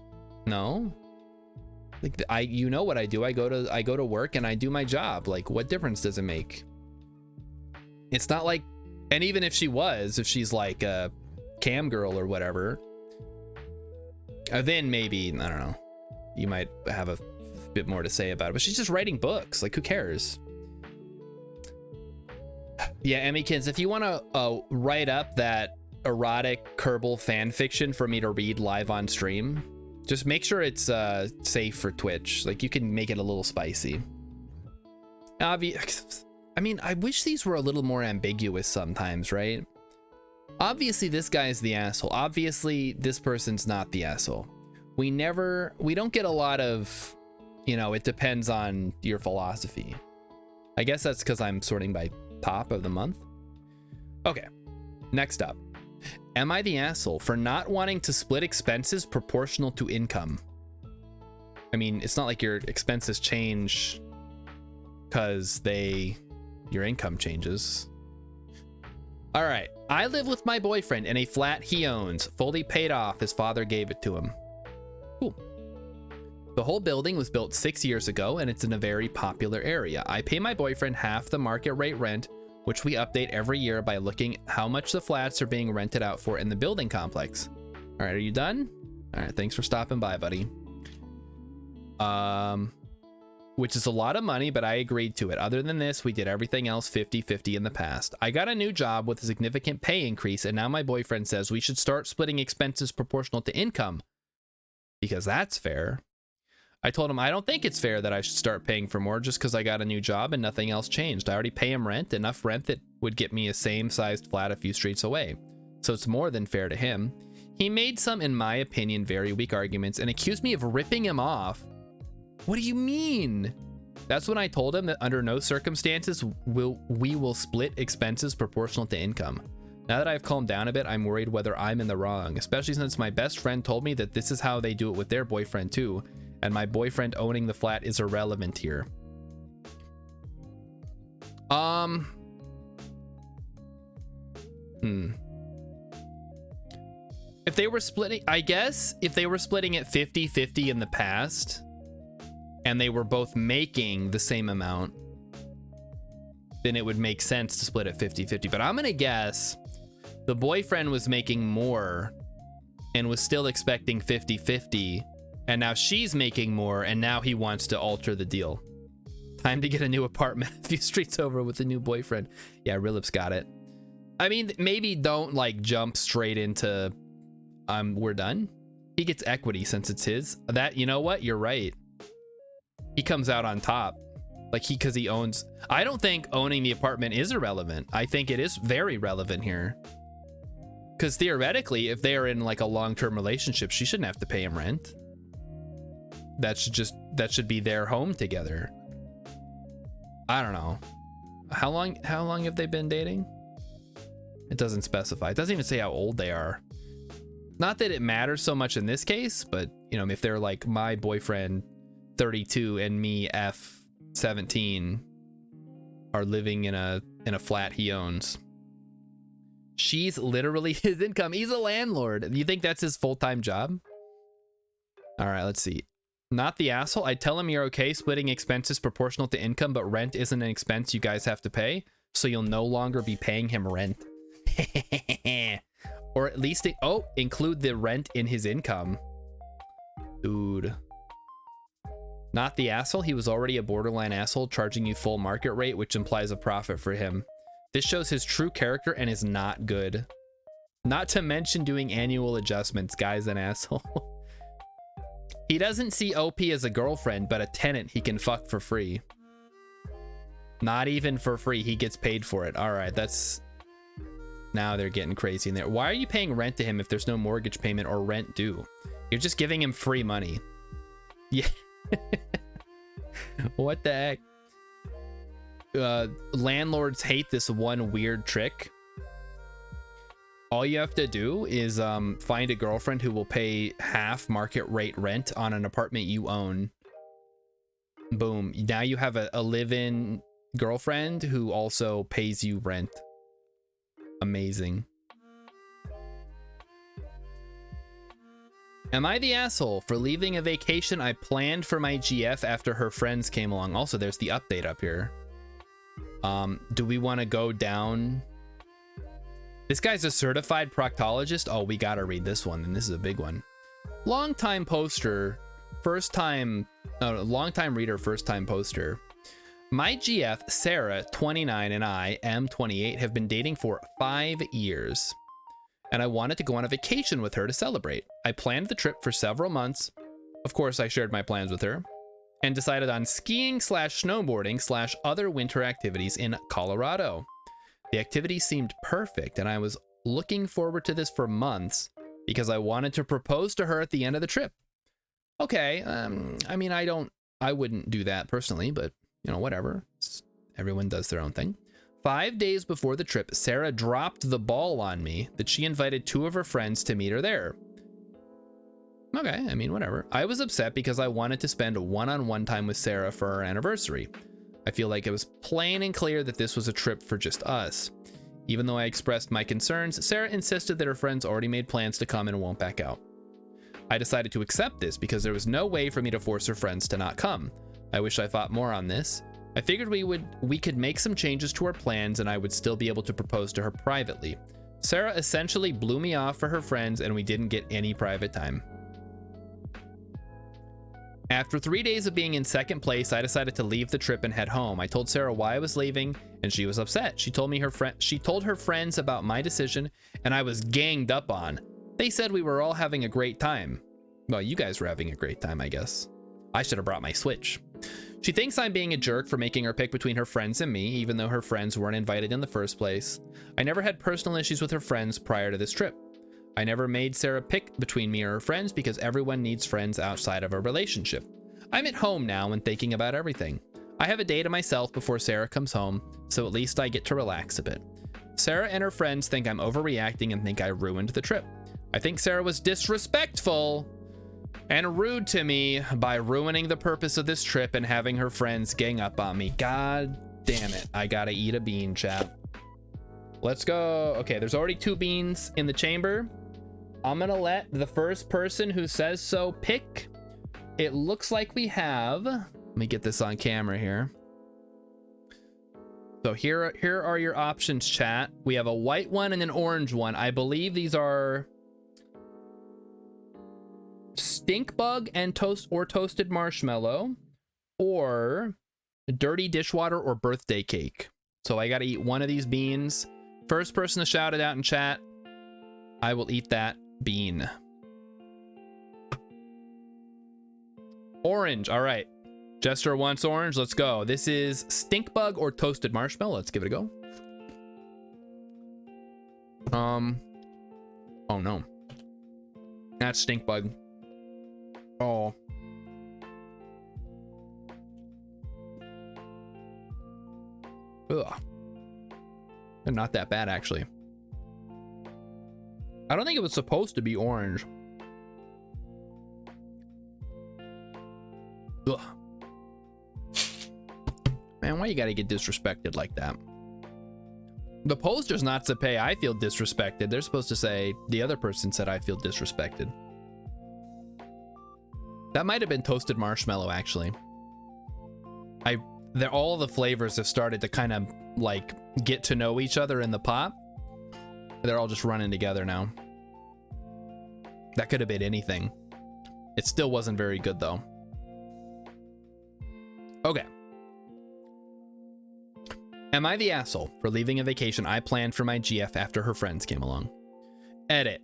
no. Like, you know what I do. I go to work and I do my job. Like, what difference does it make? It's not like, and even if she's like a cam girl or whatever, then maybe, I don't know, you might have a bit more to say about it, but she's just writing books. Like, who cares? Yeah, Emmykins, if you want to write up that erotic Kerbal fan fiction for me to read live on stream, just make sure it's safe for Twitch. Like, you can make it a little spicy. I mean, I wish these were a little more ambiguous sometimes, right? Obviously, this guy's the asshole. Obviously, this person's not the asshole. We don't get a lot of, you know, it depends on your philosophy. I guess that's because I'm sorting by top of the month. Okay, next up. Am I the asshole for not wanting to split expenses proportional to income? I mean, it's not like your expenses change because your income changes. All right. I live with my boyfriend in a flat he owns, fully paid off. His father gave it to him. Cool. The whole building was built 6 years ago, and it's in a very popular area. I pay my boyfriend half the market rate rent, which we update every year by looking how much the flats are being rented out for in the building complex. All right, are you done? All right, thanks for stopping by, buddy. Which is a lot of money, but I agreed to it. Other than this, we did everything else 50-50 in the past. I got a new job with a significant pay increase, and now my boyfriend says we should start splitting expenses proportional to income, because that's fair. I told him I don't think it's fair that I should start paying for more just because I got a new job and nothing else changed. I already pay him rent, enough rent that would get me a same-sized flat a few streets away. So it's more than fair to him. He made some, in my opinion, very weak arguments and accused me of ripping him off. What do you mean? That's when I told him that under no circumstances we will split expenses proportional to income. Now that I've calmed down a bit, I'm worried whether I'm in the wrong, especially since my best friend told me that this is how they do it with their boyfriend too, and my boyfriend owning the flat is irrelevant here. If they were splitting, I guess if they were splitting it 50-50 in the past, and they were both making the same amount, then it would make sense to split it 50-50. But I'm gonna guess the boyfriend was making more and was still expecting 50-50, and now she's making more, and now he wants to alter the deal. Time to get a new apartment a few streets over with a new boyfriend. Yeah, Rilip's got it. I mean, maybe don't like jump straight into we're done. He gets equity since it's his. That, you know what? You're right. He comes out on top. Like because he owns. I don't think owning the apartment is irrelevant. I think it is very relevant here. Because theoretically, if they are in like a long-term relationship, she shouldn't have to pay him rent. That should be their home together. I don't know. How long have they been dating? It doesn't specify. It doesn't even say how old they are. Not that it matters so much in this case, but you know, if they're like my boyfriend 32 and me F 17 are living in a flat he owns. She's literally his income. He's a landlord. You think that's his full-time job? All right, let's see. Not the asshole. I tell him you're okay splitting expenses proportional to income, but rent isn't an expense you guys have to pay, so you'll no longer be paying him rent. Or at least include the rent in his income. Dude. Not the asshole. He was already a borderline asshole, charging you full market rate, which implies a profit for him. This shows his true character and is not good. Not to mention doing annual adjustments. Guy's an asshole. He doesn't see OP as a girlfriend, but a tenant he can fuck for free. Not even for free. He gets paid for it. All right, that's... Now they're getting crazy in there. Why are you paying rent to him if there's no mortgage payment or rent due? You're just giving him free money. Yeah. What the heck? Landlords hate this one weird trick. All you have to do is find a girlfriend who will pay half market rate rent on an apartment you own. Boom. Now you have a live-in girlfriend who also pays you rent. Amazing. Am I the asshole for leaving a vacation I planned for my GF after her friends came along? Also, there's the update up here. Do we want to go down? This guy's a certified proctologist. Oh, we gotta read this one, and this is a big one. Long-time poster, long-time reader, first-time poster. My GF, Sarah, 29, and I, am 28, have been dating for 5 years, and I wanted to go on a vacation with her to celebrate. I planned the trip for several months. Of course, I shared my plans with her, and decided on skiing / snowboarding / other winter activities in Colorado. The activity seemed perfect, and I was looking forward to this for months because I wanted to propose to her at the end of the trip. Okay, I mean, I wouldn't do that personally, but, you know, whatever. Everyone does their own thing. 5 days before the trip, Sarah dropped the ball on me that she invited 2 of her friends to meet her there. Okay, I mean, whatever. I was upset because I wanted to spend one-on-one time with Sarah for our anniversary. I feel like it was plain and clear that this was a trip for just us. Even though I expressed my concerns, Sarah insisted that her friends already made plans to come and won't back out. I decided to accept this because there was no way for me to force her friends to not come. I wish I thought more on this. I figured we could make some changes to our plans and I would still be able to propose to her privately. Sarah essentially blew me off for her friends and we didn't get any private time. After 3 days of being in second place, I decided to leave the trip and head home. I told Sarah why I was leaving, and she was upset. She told her friends about my decision, and I was ganged up on. They said we were all having a great time. Well, you guys were having a great time, I guess. I should have brought my Switch. She thinks I'm being a jerk for making her pick between her friends and me, even though her friends weren't invited in the first place. I never had personal issues with her friends prior to this trip. I never made Sarah pick between me or her friends because everyone needs friends outside of a relationship. I'm at home now and thinking about everything. I have a day to myself before Sarah comes home, so at least I get to relax a bit. Sarah and her friends think I'm overreacting and think I ruined the trip. I think Sarah was disrespectful and rude to me by ruining the purpose of this trip and having her friends gang up on me. God damn it. I gotta eat a bean, chat. Let's go. Okay, there's already 2 beans in the chamber. I'm gonna let the first person who says so pick. It looks like we have, let me get this on camera here. So here are your options, chat. We have a white one and an orange one. I believe these are stink bug and toasted marshmallow, or dirty dishwater or birthday cake. So I got to eat one of these beans. First person to shout it out in chat, I will eat that bean. Orange. All right. Jester wants orange. Let's go. This is stink bug or toasted marshmallow. Let's give it a go. Oh no. That's stink bug. Oh. Ugh. They're not that bad, actually. I don't think it was supposed to be orange. Ugh. Man, why you gotta get disrespected like that? The poster's not to say I feel disrespected. They're supposed to say the other person said I feel disrespected. That might have been toasted marshmallow, actually. All the flavors have started to kind of like get to know each other in the pot. They're all just running together now. That could have been anything. It still wasn't very good though. Okay. Am I the asshole for leaving a vacation I planned for my GF after her friends came along? Edit.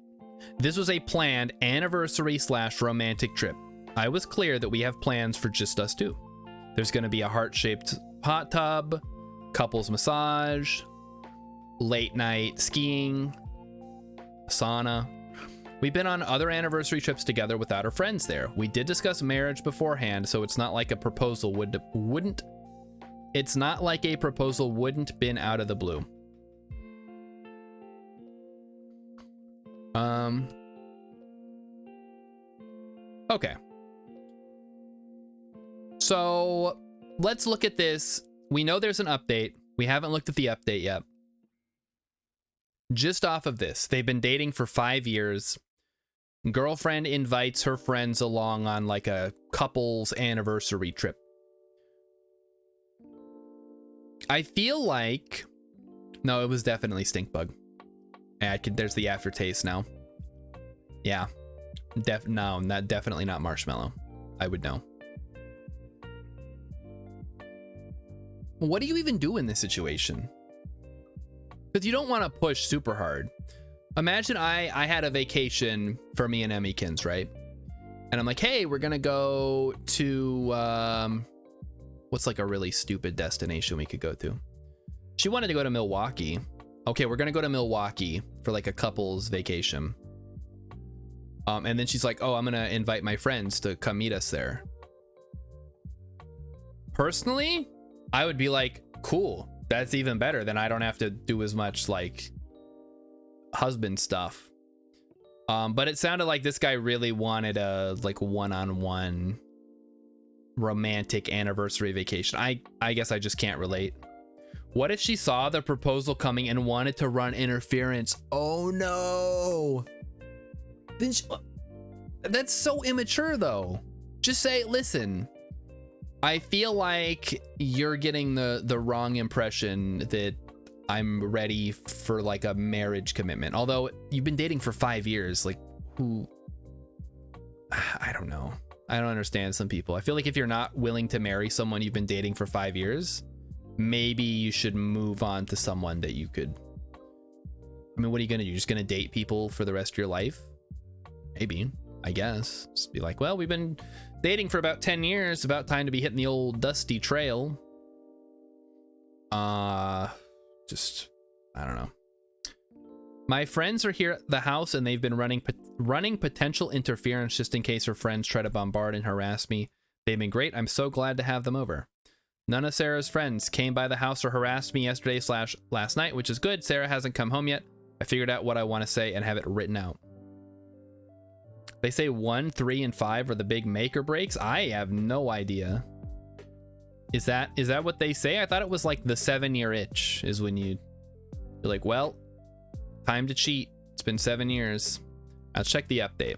This was a planned anniversary/romantic trip. I was clear that we have plans for just us two. There's going to be a heart-shaped hot tub, couples massage, late night skiing, sauna. We've been on other anniversary trips together without our friends there. We did discuss marriage beforehand, so it's not like a proposal wouldn't been out of the blue. Okay. So let's look at this. We know there's an update. We haven't looked at the update yet. Just off of this, they've been dating for 5 years. Girlfriend invites her friends along on like a couple's anniversary trip. I feel like, no, it was definitely stink bug. There's the aftertaste now. Yeah. No, definitely not marshmallow. I would know. What do you even do in this situation? Because you don't want to push super hard. Imagine I had a vacation for me and Emmykins, right? And I'm like, hey, we're gonna go to what's like a really stupid destination we could go to? She wanted to go to Milwaukee. Okay, we're gonna go to Milwaukee for like a couple's vacation. And then she's like, oh, I'm gonna invite my friends to come meet us there. Personally, I would be like, cool, that's even better. Then I don't have to do as much like husband stuff. But it sounded like this guy really wanted a like one-on-one romantic anniversary vacation. I guess I just can't relate. What if she saw the proposal coming and wanted to run interference? Oh no. Then that's so immature though. Just say, listen, I feel like you're getting the wrong impression that I'm ready for like a marriage commitment. Although you've been dating for 5 years, like who? I don't know. I don't understand some people. I feel like if you're not willing to marry someone you've been dating for 5 years, maybe you should move on to someone that you could. I mean, what are you gonna do? You're just gonna date people for the rest of your life? Maybe, I guess. Just be like, well, we've been dating for about 10 years. About time to be hitting the old dusty trail. Just, I don't know. My friends are here at the house and they've been running potential interference just in case her friends try to bombard and harass me. They've been great. I'm so glad to have them over. None of Sarah's friends came by the house or harassed me yesterday / last night, which is good. Sarah hasn't come home yet. I figured out what I want to say and have it written out. They say 1, 3, and 5 are the big make or breaks. I have no idea. Is that what they say? I thought it was like the 7-year itch is when you're like, well, time to cheat. It's been 7 years. I'll check the update.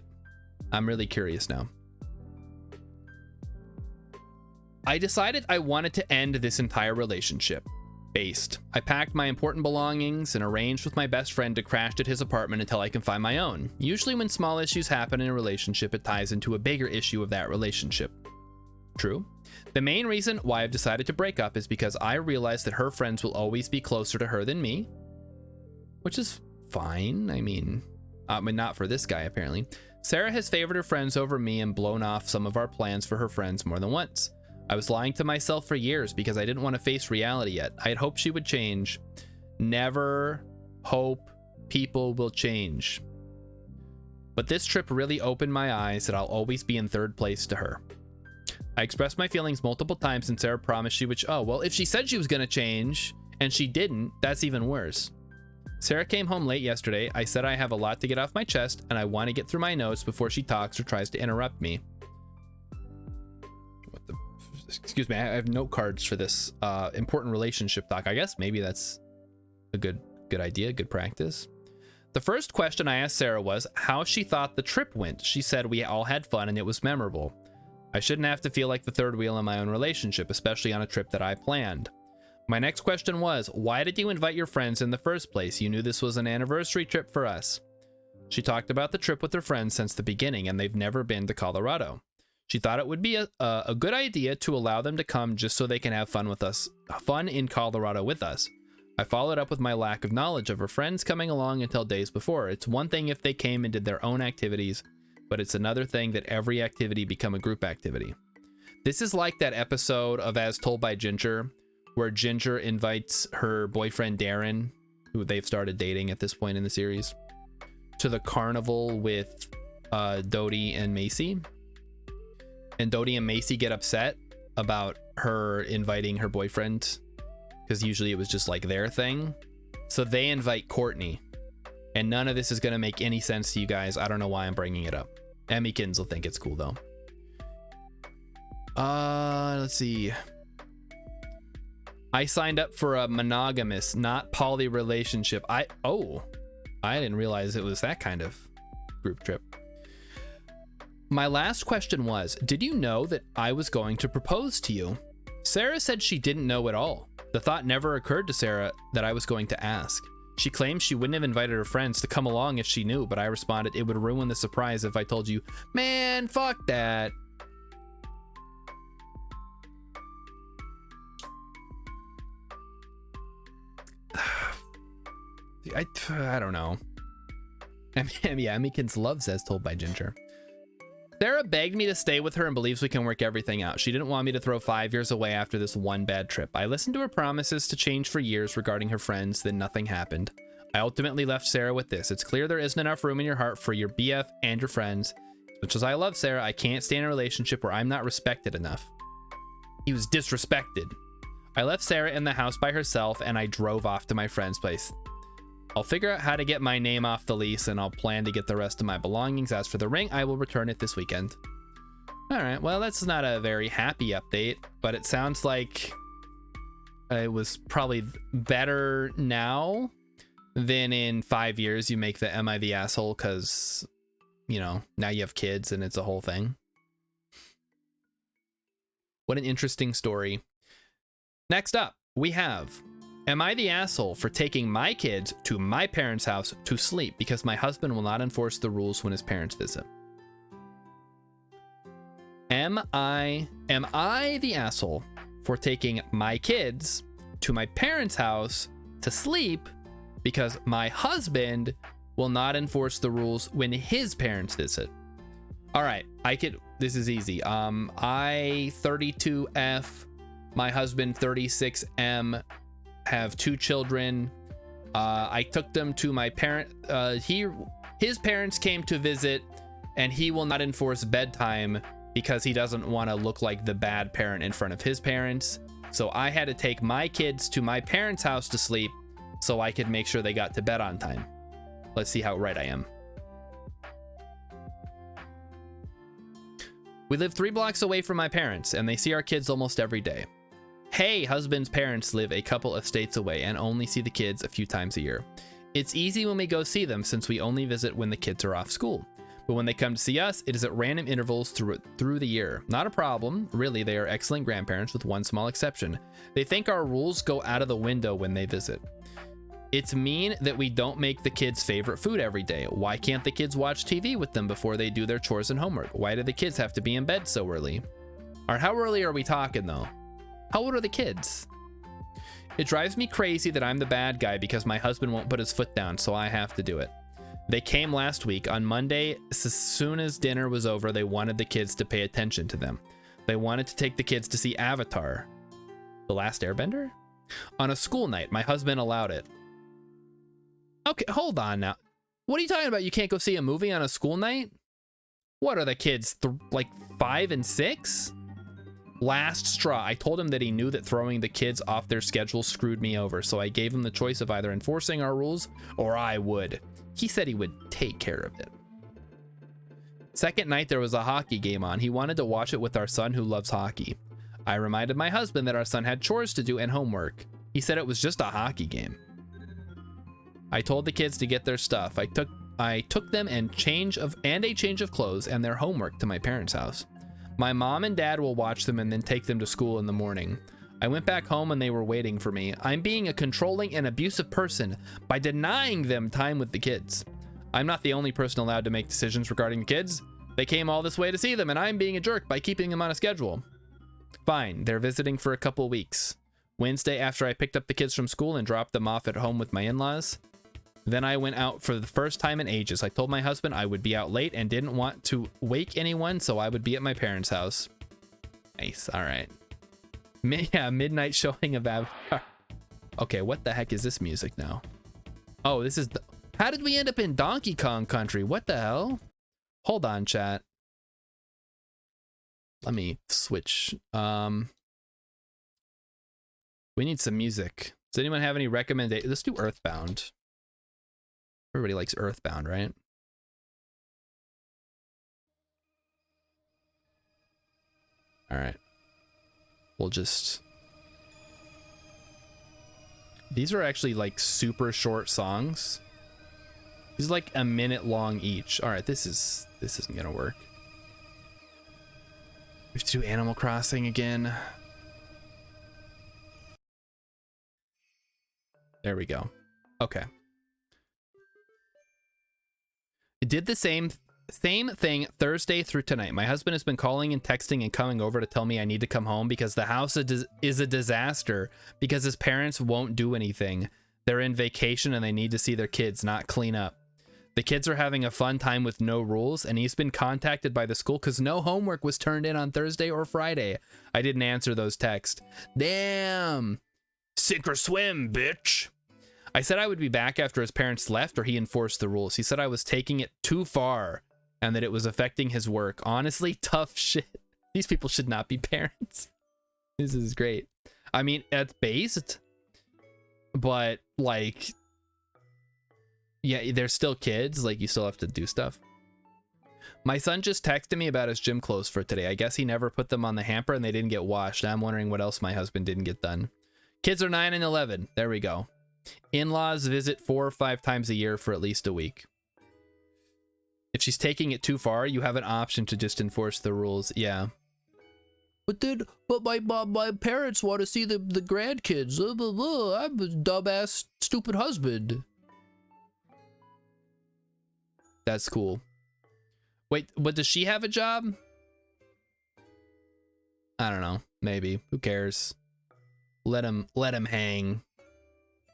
I'm really curious now. I decided I wanted to end this entire relationship. I packed my important belongings and arranged with my best friend to crash at his apartment until I can find my own. Usually when small issues happen in a relationship, it ties into a bigger issue of that relationship. True. The main reason why I've decided to break up is because I realize that her friends will always be closer to her than me, which is fine. I mean, not for this guy, apparently. Sarah has favored her friends over me and blown off some of our plans for her friends more than once. I was lying to myself for years because I didn't want to face reality yet. I had hoped she would change. Never hope people will change. But this trip really opened my eyes that I'll always be in third place to her. I expressed my feelings multiple times and Sarah promised she would. Oh, well, if she said she was going to change and she didn't, that's even worse. Sarah came home late yesterday. I said I have a lot to get off my chest and I want to get through my notes before she talks or tries to interrupt me. Excuse me, I have note cards for this important relationship talk. I guess maybe that's a good idea, good practice. The first question I asked Sarah was how she thought the trip went. She said we all had fun and it was memorable. I shouldn't have to feel like the third wheel in my own relationship, especially on a trip that I planned. My next question was, why did you invite your friends in the first place? You knew this was an anniversary trip for us. She talked about the trip with her friends since the beginning and they've never been to Colorado. She thought it would be a good idea to allow them to come just so they can have fun with us, fun in Colorado with us. I followed up with my lack of knowledge of her friends coming along until days before. It's one thing if they came and did their own activities, but it's another thing that every activity become a group activity. This is like that episode of As Told by Ginger, where Ginger invites her boyfriend Darren, who they've started dating at this point in the series. to the carnival with Dodie and Macy, and Dodie and Macy get upset about her inviting her boyfriend, because usually it was just like their thing. So they invite Courtney, and none of this is going to make any sense to you guys. I don't know why I'm bringing it up. Emmykins will think it's cool though. Let's see. I signed up for a monogamous, not poly relationship. I didn't realize it was that kind of group trip. My last question was, did you know that I was going to propose to you? Sarah said she didn't know at all. The thought never occurred to Sarah that I was going to ask. She claimed she wouldn't have invited her friends to come along if she knew, but I responded, it would ruin the surprise if I told you. Man, fuck that. I don't know. Yeah, Emmykins loves as told by Ginger. Sarah begged me to stay with her and believes we can work everything out. She didn't want me to throw 5 years away after this one bad trip. I listened to her promises to change for years regarding her friends, then nothing happened. I ultimately left Sarah with this. It's clear there isn't enough room in your heart for your BF and your friends. As much as I love Sarah, I can't stay in a relationship where I'm not respected enough. He was disrespected. I left Sarah in the house by herself and I drove off to my friend's place. I'll figure out how to get my name off the lease and I'll plan to get the rest of my belongings. As for the ring, I will return it this weekend. All right, well, that's not a very happy update, but it sounds like it was probably better now than in 5 years. You make the am I the asshole because, you know, now you have kids and it's a whole thing. What an interesting story. Next up, we have, am I the asshole for taking my kids to my parents' house to sleep because my husband will not enforce the rules when his parents visit? Am I the asshole for taking my kids to my parents' house to sleep because my husband will not enforce the rules when his parents visit? All right, this is easy. I 32F, my husband 36M, have 2 children. I took them to my his parents came to visit, and he will not enforce bedtime because he doesn't want to look like the bad parent in front of his parents. So I had to take my kids to my parents' house to sleep so I could make sure they got to bed on time. Let's see how right I am. We live 3 blocks away from my parents, and they see our kids almost every day. Hey, husband's parents live a couple of states away and only see the kids a few times a year. It's easy when we go see them since we only visit when the kids are off school. But when they come to see us, it is at random intervals through the year. Not a problem. Really, they are excellent grandparents with one small exception. They think our rules go out of the window when they visit. It's mean that we don't make the kids' favorite food every day. Why can't the kids watch TV with them before they do their chores and homework? Why do the kids have to be in bed so early? Or how early are we talking though? How old are the kids? It drives me crazy that I'm the bad guy because my husband won't put his foot down, so I have to do it. They came last week. On Monday, as soon as dinner was over, they wanted the kids to pay attention to them. They wanted to take the kids to see Avatar, The Last Airbender? On a school night, my husband allowed it. Okay, hold on now. What are you talking about? You can't go see a movie on a school night? What are the kids, like 5 and 6? Last straw. I told him that he knew that throwing the kids off their schedule screwed me over, so I gave him the choice of either enforcing our rules or I would. He said he would take care of it. Second night, there was a hockey game on. He wanted to watch it with our son who loves hockey. I reminded my husband that our son had chores to do and homework. He said it was just a hockey game. I told the kids to get their stuff. I took them and a change of clothes and their homework to my parents' house. My mom and dad will watch them and then take them to school in the morning. I went back home and they were waiting for me. I'm being a controlling and abusive person by denying them time with the kids. I'm not the only person allowed to make decisions regarding the kids. They came all this way to see them and I'm being a jerk by keeping them on a schedule. Fine, they're visiting for a couple weeks. Wednesday, after I picked up the kids from school and dropped them off at home with my in-laws, then I went out for the first time in ages. I told my husband I would be out late and didn't want to wake anyone, so I would be at my parents' house. Nice, all right. Yeah, midnight showing of Avatar. Okay, what the heck is this music now? Oh, this is How did we end up in Donkey Kong country? What the hell? Hold on, chat. Let me switch. We need some music. Does anyone have any recommendations? Let's do Earthbound. Everybody likes Earthbound, right? All right. We'll just... These are actually like super short songs. These are like a minute long each. All right, this isn't gonna work. We have to do Animal Crossing again. There we go. Okay. It did the same thing Thursday through tonight. My husband has been calling and texting and coming over to tell me I need to come home because the house is a disaster because his parents won't do anything. They're in vacation and they need to see their kids, not clean up. The kids are having a fun time with no rules, and he's been contacted by the school because no homework was turned in on Thursday or Friday. I didn't answer those texts. Damn. Sink or swim, bitch. I said I would be back after his parents left or he enforced the rules. He said I was taking it too far and that it was affecting his work. Honestly, tough shit. These people should not be parents. This is great. I mean, it's based, but like... Yeah, they're still kids. Like, you still have to do stuff. My son just texted me about his gym clothes for today. I guess he never put them on the hamper and they didn't get washed. I'm wondering what else my husband didn't get done. Kids are 9 and 11. There we go. In-laws visit 4 or 5 times a year for at least a week. If she's taking it too far, you have an option to just enforce the rules. Yeah. But my parents want to see the grandkids. Blah, blah, blah. I'm a dumbass, stupid husband. That's cool. Wait, but does she have a job? I don't know. Maybe. Who cares? Let him hang.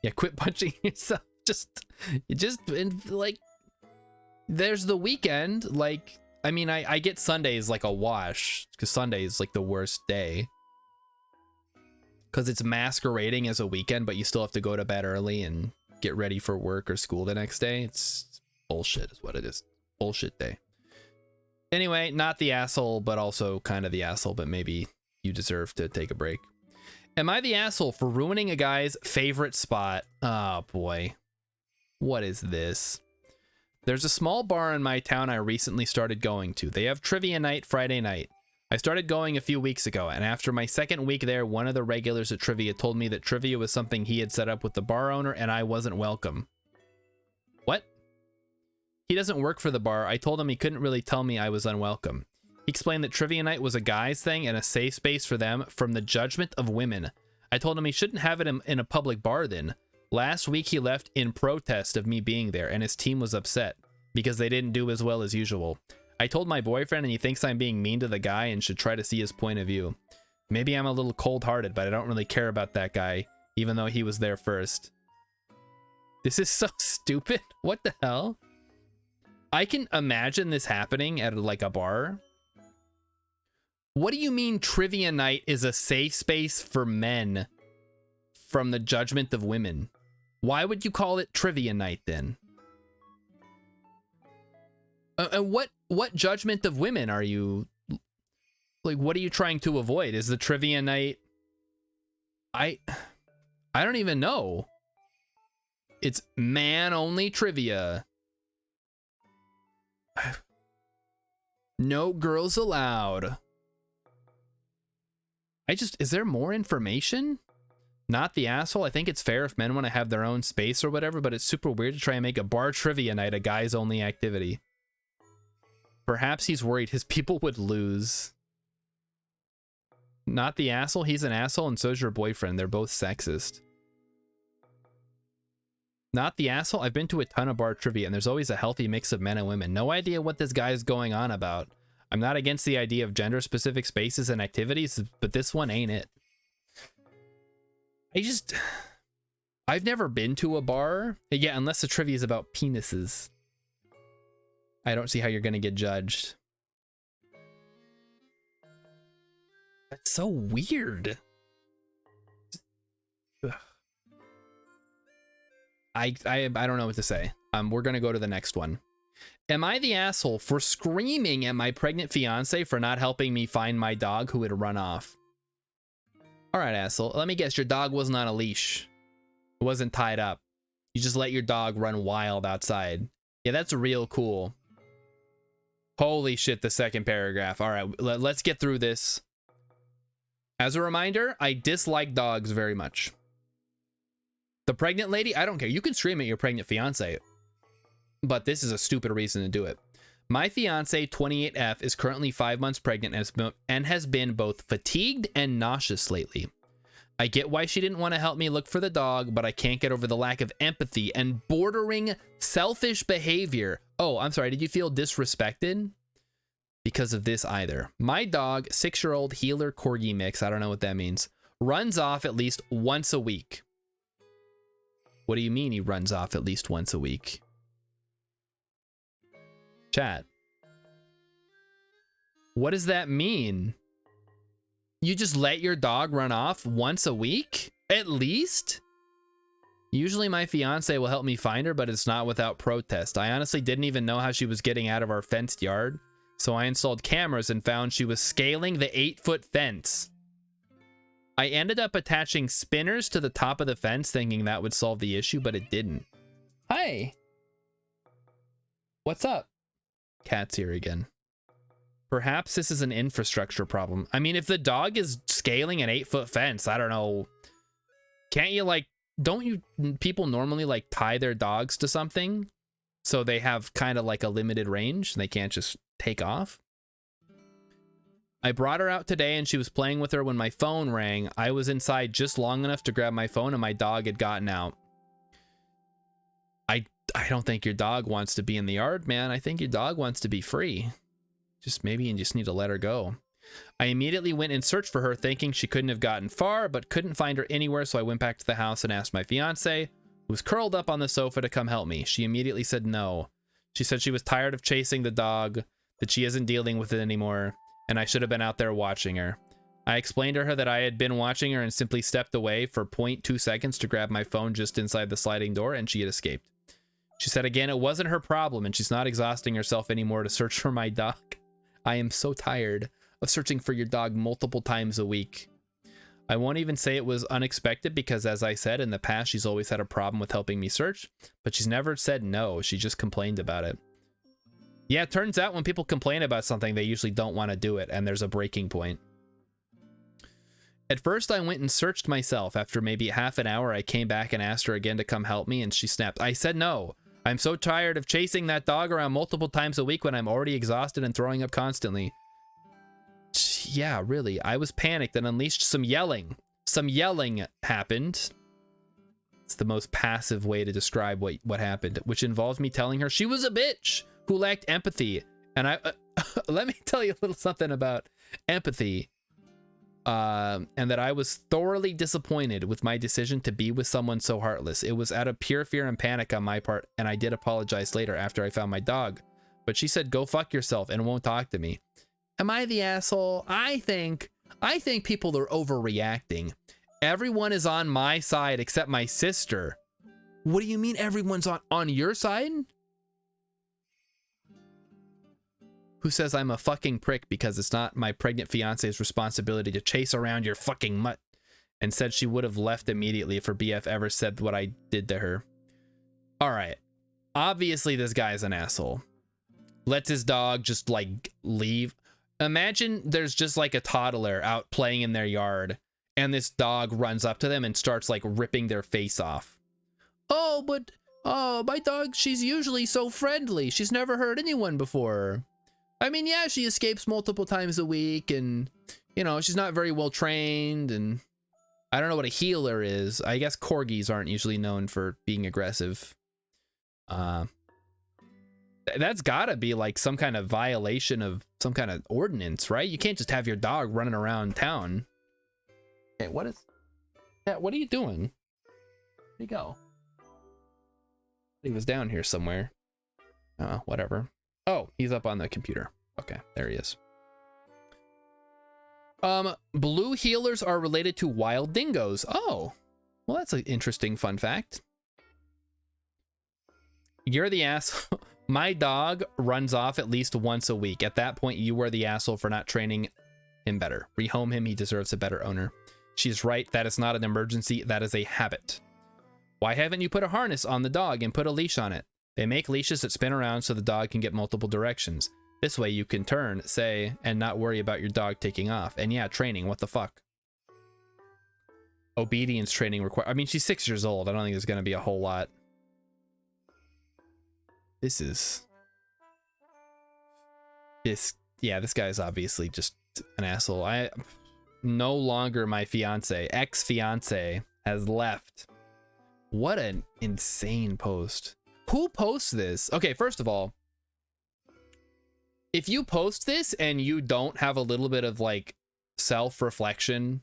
Yeah, quit punching yourself. Like, there's the weekend. Like, I mean, I get Sundays like a wash because Sunday is like the worst day because it's masquerading as a weekend, but you still have to go to bed early and get ready for work or school the next day. It's bullshit is what it is. Bullshit day. Anyway, not the asshole, but also kind of the asshole, but maybe you deserve to take a break. Am I the asshole for ruining a guy's favorite spot? Oh boy. What is this? There's a small bar in my town I recently started going to. They have trivia night Friday night. I started going a few weeks ago, and after my second week there, one of the regulars at trivia told me that trivia was something he had set up with the bar owner and I wasn't welcome. What? He doesn't work for the bar. I told him he couldn't really tell me I was unwelcome. He explained that trivia night was a guy's thing and a safe space for them from the judgment of women. I told him he shouldn't have it in a public bar then. Last week he left in protest of me being there and his team was upset because they didn't do as well as usual. I told my boyfriend and he thinks I'm being mean to the guy and should try to see his point of view. Maybe I'm a little cold-hearted, but I don't really care about that guy, even though he was there first. This is so stupid. What the hell? I can imagine this happening at like a bar. What do you mean trivia night is a safe space for men from the judgment of women? Why would you call it trivia night then? And what judgment of women are you, like, what are you trying to avoid? Is the trivia night, I don't even know. It's man only trivia. No girls allowed. Is there more information? Not the asshole. I think it's fair if men want to have their own space or whatever, but it's super weird to try and make a bar trivia night a guys only activity. Perhaps he's worried his people would lose. Not the asshole. He's an asshole and so's your boyfriend. They're both sexist. Not the asshole. I've been to a ton of bar trivia and there's always a healthy mix of men and women. No idea what this guy is going on about. I'm not against the idea of gender specific spaces and activities, but this one ain't it. I've never been to a bar. Yeah, unless the trivia is about penises. I don't see how you're gonna get judged. That's so weird. Ugh. I don't know what to say. We're gonna go to the next one. Am I the asshole for screaming at my pregnant fiance for not helping me find my dog who had run off? All right, asshole. Let me guess, your dog wasn't on a leash. It wasn't tied up. You just let your dog run wild outside. Yeah, that's real cool. Holy shit, the second paragraph. All right, let's get through this. As a reminder, I dislike dogs very much. The pregnant lady, I don't care. You can scream at your pregnant fiance, but this is a stupid reason to do it. My fiance, 28F, is currently 5 months pregnant and has been both fatigued and nauseous lately. I get why she didn't want to help me look for the dog, but I can't get over the lack of empathy and bordering selfish behavior. Oh, I'm sorry. Did you feel disrespected because of this either? My dog, 6-year-old healer corgi mix, I don't know what that means, runs off at least once a week. What do you mean he runs off at least once a week? Chat. What does that mean? You just let your dog run off once a week? At least? Usually my fiance will help me find her, but it's not without protest. I honestly didn't even know how she was getting out of our fenced yard, so I installed cameras and found she was scaling the 8-foot fence. I ended up attaching spinners to the top of the fence thinking that would solve the issue, but it didn't. Hi. What's up? Cat's here again. Perhaps this is an infrastructure problem. I mean, if the dog is scaling an 8-foot fence, I don't know. Can't you, like, don't you people normally, like, tie their dogs to something so they have kind of like a limited range and they can't just take off? I brought her out today and she was playing with her when my phone rang. I was inside just long enough to grab my phone and my dog had gotten out. I don't think your dog wants to be in the yard, man. I think your dog wants to be free. Maybe you just need to let her go. I immediately went in search for her thinking she couldn't have gotten far, but couldn't find her anywhere, so I went back to the house and asked my fiance, who was curled up on the sofa, to come help me. She immediately said no. She said she was tired of chasing the dog, that she isn't dealing with it anymore, and I should have been out there watching her. I explained to her that I had been watching her and simply stepped away for 0.2 seconds to grab my phone just inside the sliding door, and she had escaped. She said again it wasn't her problem and she's not exhausting herself anymore to search for my dog. I am so tired of searching for your dog multiple times a week. I won't even say it was unexpected because, as I said, in the past she's always had a problem with helping me search, but she's never said no. She just complained about it. Yeah, it turns out when people complain about something, they usually don't want to do it, and there's a breaking point. At first, I went and searched myself. After maybe half an hour, I came back and asked her again to come help me, and she snapped. I said no. I'm so tired of chasing that dog around multiple times a week when I'm already exhausted and throwing up constantly. Yeah, really. I was panicked and unleashed some yelling. Some yelling happened. It's the most passive way to describe what happened, which involved me telling her she was a bitch who lacked empathy. And I let me tell you a little something about empathy. And that I was thoroughly disappointed with my decision to be with someone so heartless. It was out of pure fear and panic on my part, and I did apologize later after I found my dog. But she said, go fuck yourself, and won't talk to me. Am I the asshole? I think people are overreacting. Everyone is on my side except my sister. What do you mean everyone's on your side? Who says I'm a fucking prick because it's not my pregnant fiance's responsibility to chase around your fucking mutt, and said she would have left immediately if her BF ever said what I did to her. All right. Obviously, this guy's an asshole. Lets his dog just, like, leave. Imagine there's just, like, a toddler out playing in their yard, and this dog runs up to them and starts, like, ripping their face off. Oh, but, my dog, she's usually so friendly. She's never hurt anyone before. I mean, yeah, she escapes multiple times a week, and, you know, she's not very well trained, and I don't know what a healer is. I guess corgis aren't usually known for being aggressive. That's gotta be like some kind of violation of some kind of ordinance, right? You can't just have your dog running around town. Hey, what are you doing? Where'd he go? He was down here somewhere. Whatever. Oh, he's up on the computer. Okay, there he is. Blue healers are related to wild dingoes. Oh, well, that's an interesting fun fact. You're the asshole. My dog runs off at least once a week. At that point, you were the asshole for not training him better. Rehome him. He deserves a better owner. She's right. That is not an emergency. That is a habit. Why haven't you put a harness on the dog and put a leash on it? They make leashes that spin around so the dog can get multiple directions. This way you can turn, say, and not worry about your dog taking off. And yeah, training. What the fuck? Obedience training required. I mean, she's 6 years old. I don't think there's going to be a whole lot. This guy's obviously just an asshole. No longer my fiance. Ex-fiance has left. What an insane post. Who posts this? Okay, first of all, if you post this and you don't have a little bit of like self-reflection,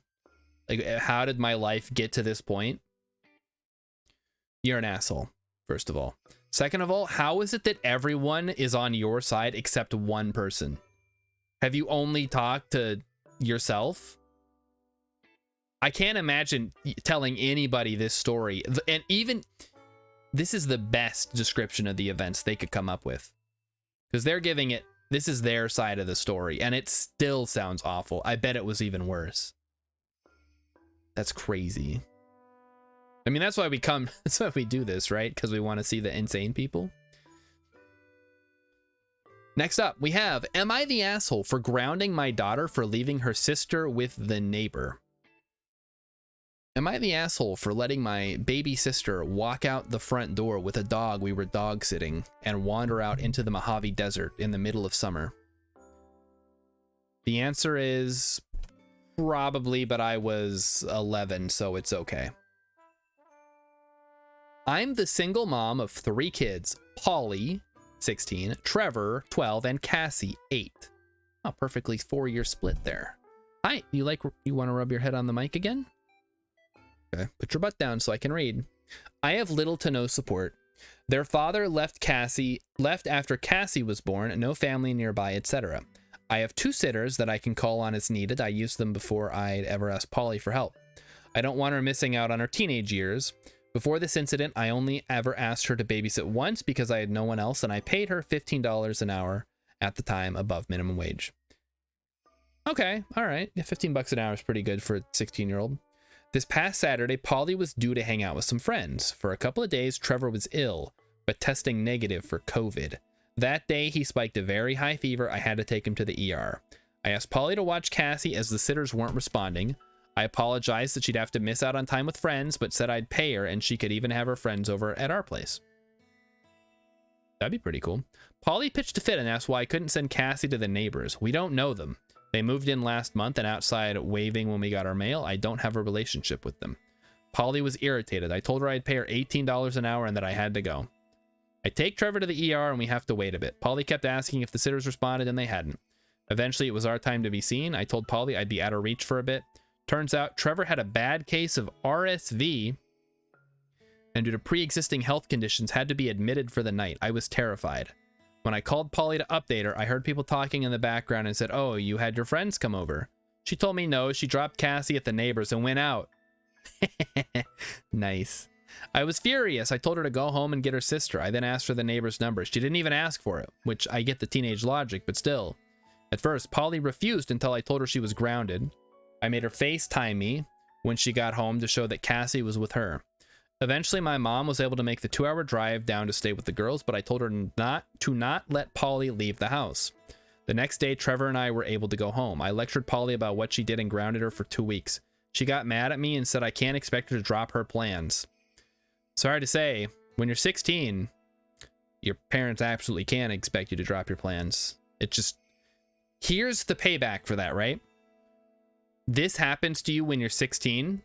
like how did my life get to this point? You're an asshole, first of all. Second of all, how is it that everyone is on your side except one person? Have you only talked to yourself? I can't imagine telling anybody this story. And even this is the best description of the events they could come up with. Because they're giving it, this is their side of the story. And it still sounds awful. I bet it was even worse. That's crazy. I mean, that's why we do this, right? Because we want to see the insane people. Next up, we have, am I the asshole for grounding my daughter for leaving her sister with the neighbor? Am I the asshole for letting my baby sister walk out the front door with a dog we were dog sitting and wander out into the Mojave Desert in the middle of summer? The answer is probably, but I was 11, so it's okay. I'm the single mom of 3 kids, Polly, 16, Trevor, 12, and Cassie, 8. Oh, perfectly 4-year split there. Hi, you want to rub your head on the mic again? Okay, put your butt down so I can read. I have little to no support. Their father left after Cassie was born, no family nearby, etc. I have 2 sitters that I can call on as needed. I used them before I'd ever asked Polly for help. I don't want her missing out on her teenage years. Before this incident, I only ever asked her to babysit once because I had no one else, and I paid her $15 an hour at the time, above minimum wage. Okay, all right. Yeah, $15 an hour is pretty good for a 16-year-old. This past Saturday, Polly was due to hang out with some friends. For a couple of days, Trevor was ill, but testing negative for COVID. That day, he spiked a very high fever. I had to take him to the ER. I asked Polly to watch Cassie as the sitters weren't responding. I apologized that she'd have to miss out on time with friends, but said I'd pay her and she could even have her friends over at our place. That'd be pretty cool. Polly pitched a fit and asked why I couldn't send Cassie to the neighbors. We don't know them. They moved in last month and outside waving when we got our mail. I don't have a relationship with them. Polly was irritated. I told her I'd pay her $18 an hour and that I had to go. I take Trevor to the ER and we have to wait a bit. Polly kept asking if the sitters responded and they hadn't. Eventually it was our time to be seen. I told Polly I'd be out of reach for a bit. Turns out Trevor had a bad case of RSV and due to pre-existing health conditions had to be admitted for the night. I was terrified. When I called Polly to update her, I heard people talking in the background and said, "Oh, you had your friends come over." She told me no, she dropped Cassie at the neighbors and went out. Nice. I was furious. I told her to go home and get her sister. I then asked for the neighbor's number. She didn't even ask for it, which I get the teenage logic, but still. At first, Polly refused until I told her she was grounded. I made her FaceTime me when she got home to show that Cassie was with her. Eventually, my mom was able to make the 2-hour drive down to stay with the girls, but I told her not let Polly leave the house. The next day, Trevor and I were able to go home. I lectured Polly about what she did and grounded her for 2 weeks. She got mad at me and said I can't expect her to drop her plans. Sorry to say, when you're 16, your parents absolutely can expect you to drop your plans. It just... Here's the payback for that, right? This happens to you when you're 16.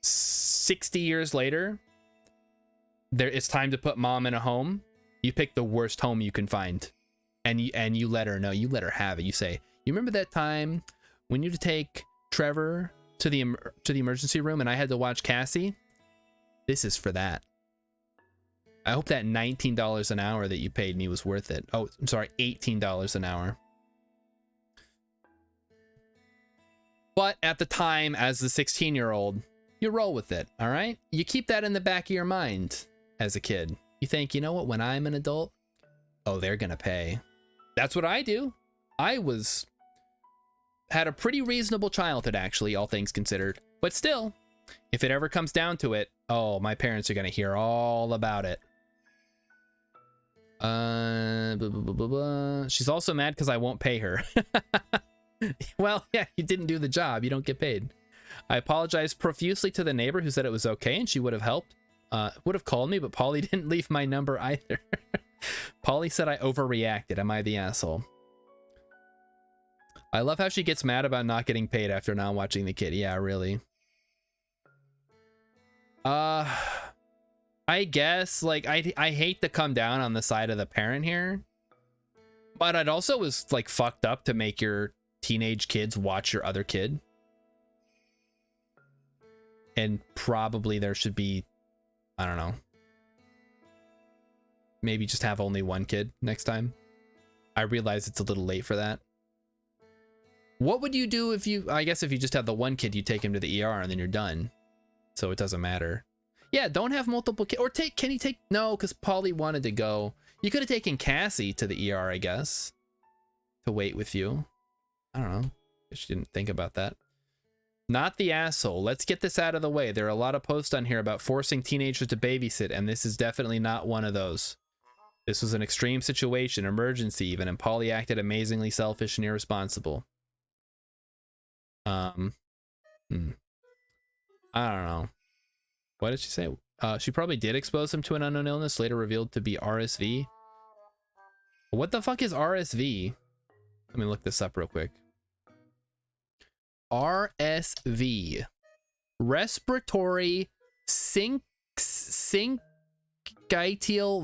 60 years later, it's time to put mom in a home. You pick the worst home you can find. And you let her know. You let her have it. You say, "You remember that time when you had to take Trevor to the emergency room and I had to watch Cassie? This is for that. I hope that $19 an hour that you paid me was worth it." Oh, I'm sorry, $18 an hour. But at the time, as the 16-year-old, you roll with it, all right? You keep that in the back of your mind as a kid. You think, you know what, when I'm an adult, oh, they're gonna pay. That's what I do. Had a pretty reasonable childhood, actually, all things considered. But still, if it ever comes down to it, oh, my parents are gonna hear all about it. Blah, blah, blah, blah, blah. She's also mad because I won't pay her. Well, yeah, you didn't do the job. You don't get paid. I apologized profusely to the neighbor who said it was okay and she would have helped. Would have called me, but Polly didn't leave my number either. Polly said I overreacted. Am I the asshole? I love how she gets mad about not getting paid after not watching the kid. Yeah, really. I guess, like, I hate to come down on the side of the parent here, but it also was, like, fucked up to make your teenage kids watch your other kid. And probably there should be, I don't know, maybe just have only one kid next time. I realize it's a little late for that. What would you do if you, I guess if you just have the one kid, you take him to the ER and then you're done. So it doesn't matter. Yeah, don't have multiple kids. Or can you take, no, because Polly wanted to go. You could have taken Cassie to the ER, I guess, to wait with you. I don't know. I just didn't think about that. Not the asshole. Let's get this out of the way. There are a lot of posts on here about forcing teenagers to babysit, and this is definitely not one of those. This was an extreme situation, emergency even, and Polly acted amazingly selfish and irresponsible. I don't know. What did she say? She probably did expose him to an unknown illness, later revealed to be RSV. What the fuck is RSV? Let me look this up real quick. RSV. Respiratory syncytial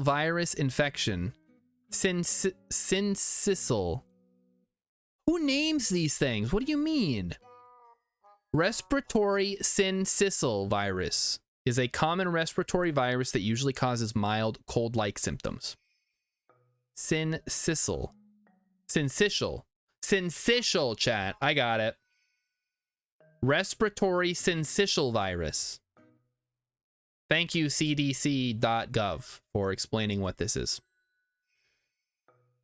virus infection. Syncytial. Who names these things? What do you mean? Respiratory syncytial virus is a common respiratory virus that usually causes mild cold-like symptoms. Syncytial. Syncytial, chat. I got it. Respiratory syncytial virus. Thank you, cdc.gov, for explaining what this is.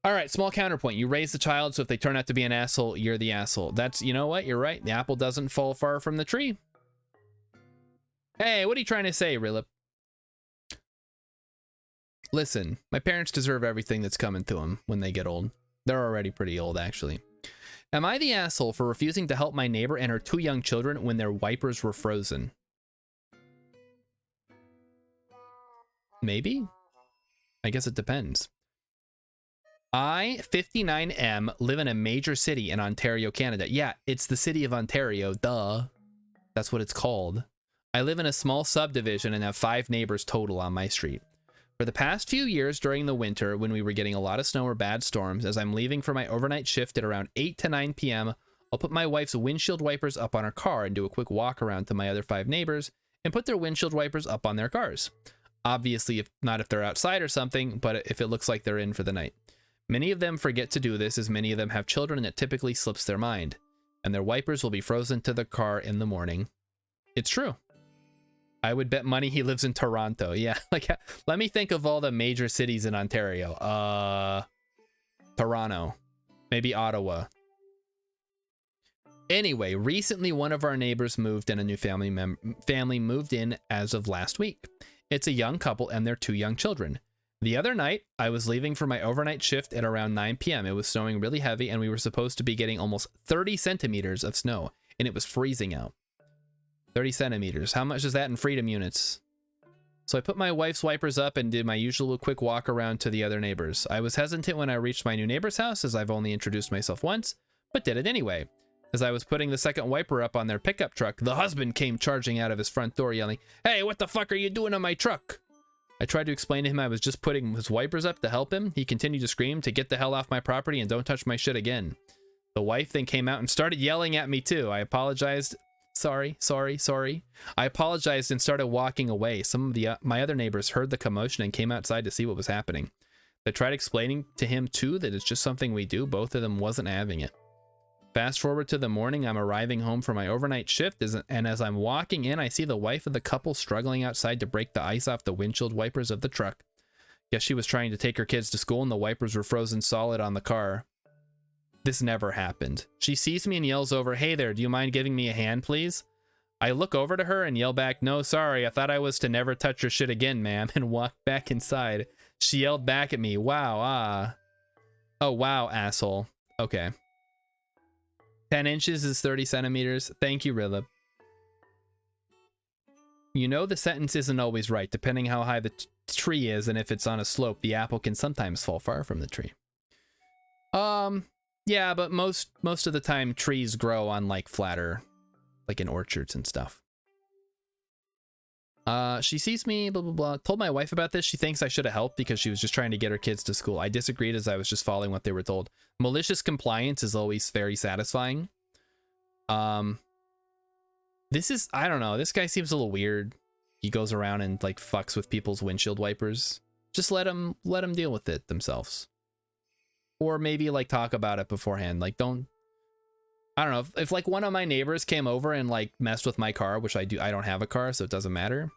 All right, small counterpoint. You raise the child, so if they turn out to be an asshole, you're the asshole. That's, you know what? You're right. The apple doesn't fall far from the tree. Hey, what are you trying to say, Rilip? Listen, my parents deserve everything that's coming to them when they get old. They're already pretty old, actually. Am I the asshole for refusing to help my neighbor and her 2 young children when their wipers were frozen? Maybe? I guess it depends. I, 59M, live in a major city in Ontario, Canada. Yeah, it's the city of Ontario, duh. That's what it's called. I live in a small subdivision and have 5 neighbors total on my street. For the past few years during the winter, when we were getting a lot of snow or bad storms, as I'm leaving for my overnight shift at around 8 to 9 p.m., I'll put my wife's windshield wipers up on her car and do a quick walk around to my other 5 neighbors and put their windshield wipers up on their cars. Obviously, if they're outside or something, but if it looks like they're in for the night. Many of them forget to do this, as many of them have children and it typically slips their mind, and their wipers will be frozen to the car in the morning. It's true. I would bet money he lives in Toronto. Yeah, like, let me think of all the major cities in Ontario. Toronto. Maybe Ottawa. Anyway, recently one of our neighbors moved and a new family moved in as of last week. It's a young couple and their 2 young children. The other night, I was leaving for my overnight shift at around 9 p.m. It was snowing really heavy, and we were supposed to be getting almost 30 centimeters of snow, and it was freezing out. 30 centimeters. How much is that in freedom units? So I put my wife's wipers up and did my usual quick walk around to the other neighbors. I was hesitant when I reached my new neighbor's house, as I've only introduced myself once, but did it anyway. As I was putting the second wiper up on their pickup truck, the husband came charging out of his front door yelling, "Hey, what the fuck are you doing on my truck?" I tried to explain to him I was just putting his wipers up to help him. He continued to scream to get the hell off my property and don't touch my shit again. The wife then came out and started yelling at me too. I apologized. Sorry. I apologized and started walking away. Some of my other neighbors heard the commotion and came outside to see what was happening. They tried explaining to him too that it's just something we do. Both of them wasn't having it. Fast forward to the morning, I'm arriving home from my overnight shift, and as I'm walking in, I see the wife of the couple struggling outside to break the ice off the windshield wipers of the truck. Guess she was trying to take her kids to school and the wipers were frozen solid on the car. This never happened. She sees me and yells over, "Hey there, do you mind giving me a hand, please?" I look over to her and yell back, "No, sorry, I thought I was to never touch your shit again, ma'am," and walk back inside. She yelled back at me, "Wow, oh, wow, asshole." Okay. 10 inches is 30 centimeters. Thank you, Rilip. You know the sentence isn't always right, depending how high the tree is, and if it's on a slope, the apple can sometimes fall far from the tree. Yeah, but most of the time trees grow on like flatter, like in orchards and stuff. She sees me, blah, blah, blah. Told my wife about this. She thinks I should have helped because she was just trying to get her kids to school. I disagreed as I was just following what they were told. Malicious compliance is always very satisfying. This is, I don't know. This guy seems a little weird. He goes around and like fucks with people's windshield wipers. Just let them deal with it themselves. Or maybe like talk about it beforehand. Like I don't know, if like one of my neighbors came over and like messed with my car, which I don't have a car, so it doesn't matter.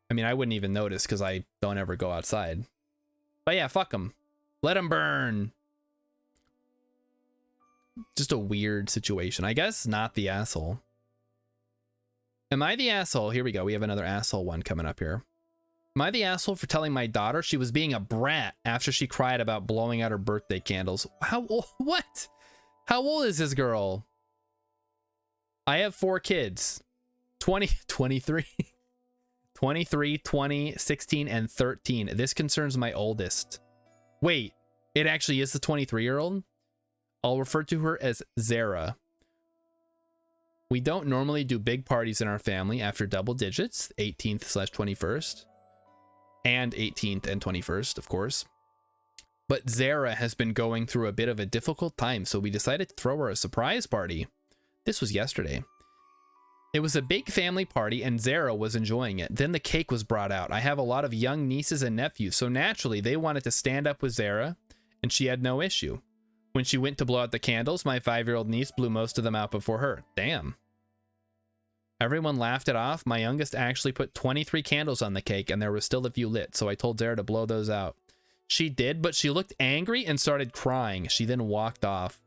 I mean, I wouldn't even notice because I don't ever go outside. But yeah, fuck them. Let them burn. Just a weird situation. I guess not the asshole. Am I the asshole? Here we go. We have another asshole one coming up here. Am I the asshole for telling my daughter she was being a brat after she cried about blowing out her birthday candles? What? How old is this girl? I have 4 kids. 23, 20, 16, and 13. This concerns my oldest. Wait, it actually is the 23-year-old? I'll refer to her as Zara. We don't normally do big parties in our family after double digits, 18th/21st, and 18th and 21st, of course. But Zara has been going through a bit of a difficult time, so we decided to throw her a surprise party. This was yesterday. It was a big family party and Zara was enjoying it. Then the cake was brought out. I have a lot of young nieces and nephews, so naturally they wanted to stand up with Zara, and she had no issue. When she went to blow out the candles, my 5-year-old niece blew most of them out before her. Damn. Everyone laughed it off. My youngest actually put 23 candles on the cake and there was still a few lit, so I told Zara to blow those out. She did, but she looked angry and started crying. She then walked off.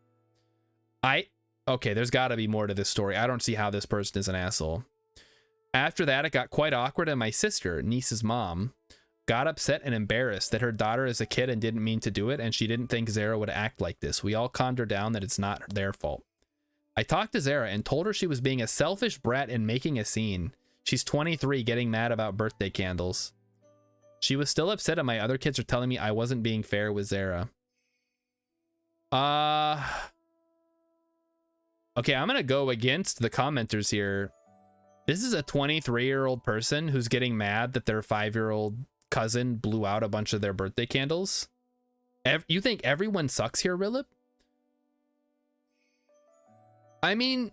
Okay, there's got to be more to this story. I don't see how this person is an asshole. After that, it got quite awkward and my sister, niece's mom, got upset and embarrassed that her daughter is a kid and didn't mean to do it, and she didn't think Zara would act like this. We all calmed her down that it's not their fault. I talked to Zara and told her she was being a selfish brat and making a scene. She's 23 getting mad about birthday candles. She was still upset and my other kids are telling me I wasn't being fair with Zara. Okay, I'm gonna go against the commenters here. This is a 23-year-old person who's getting mad that their 5-year-old cousin blew out a bunch of their birthday candles. You think everyone sucks here, Rilip? I mean,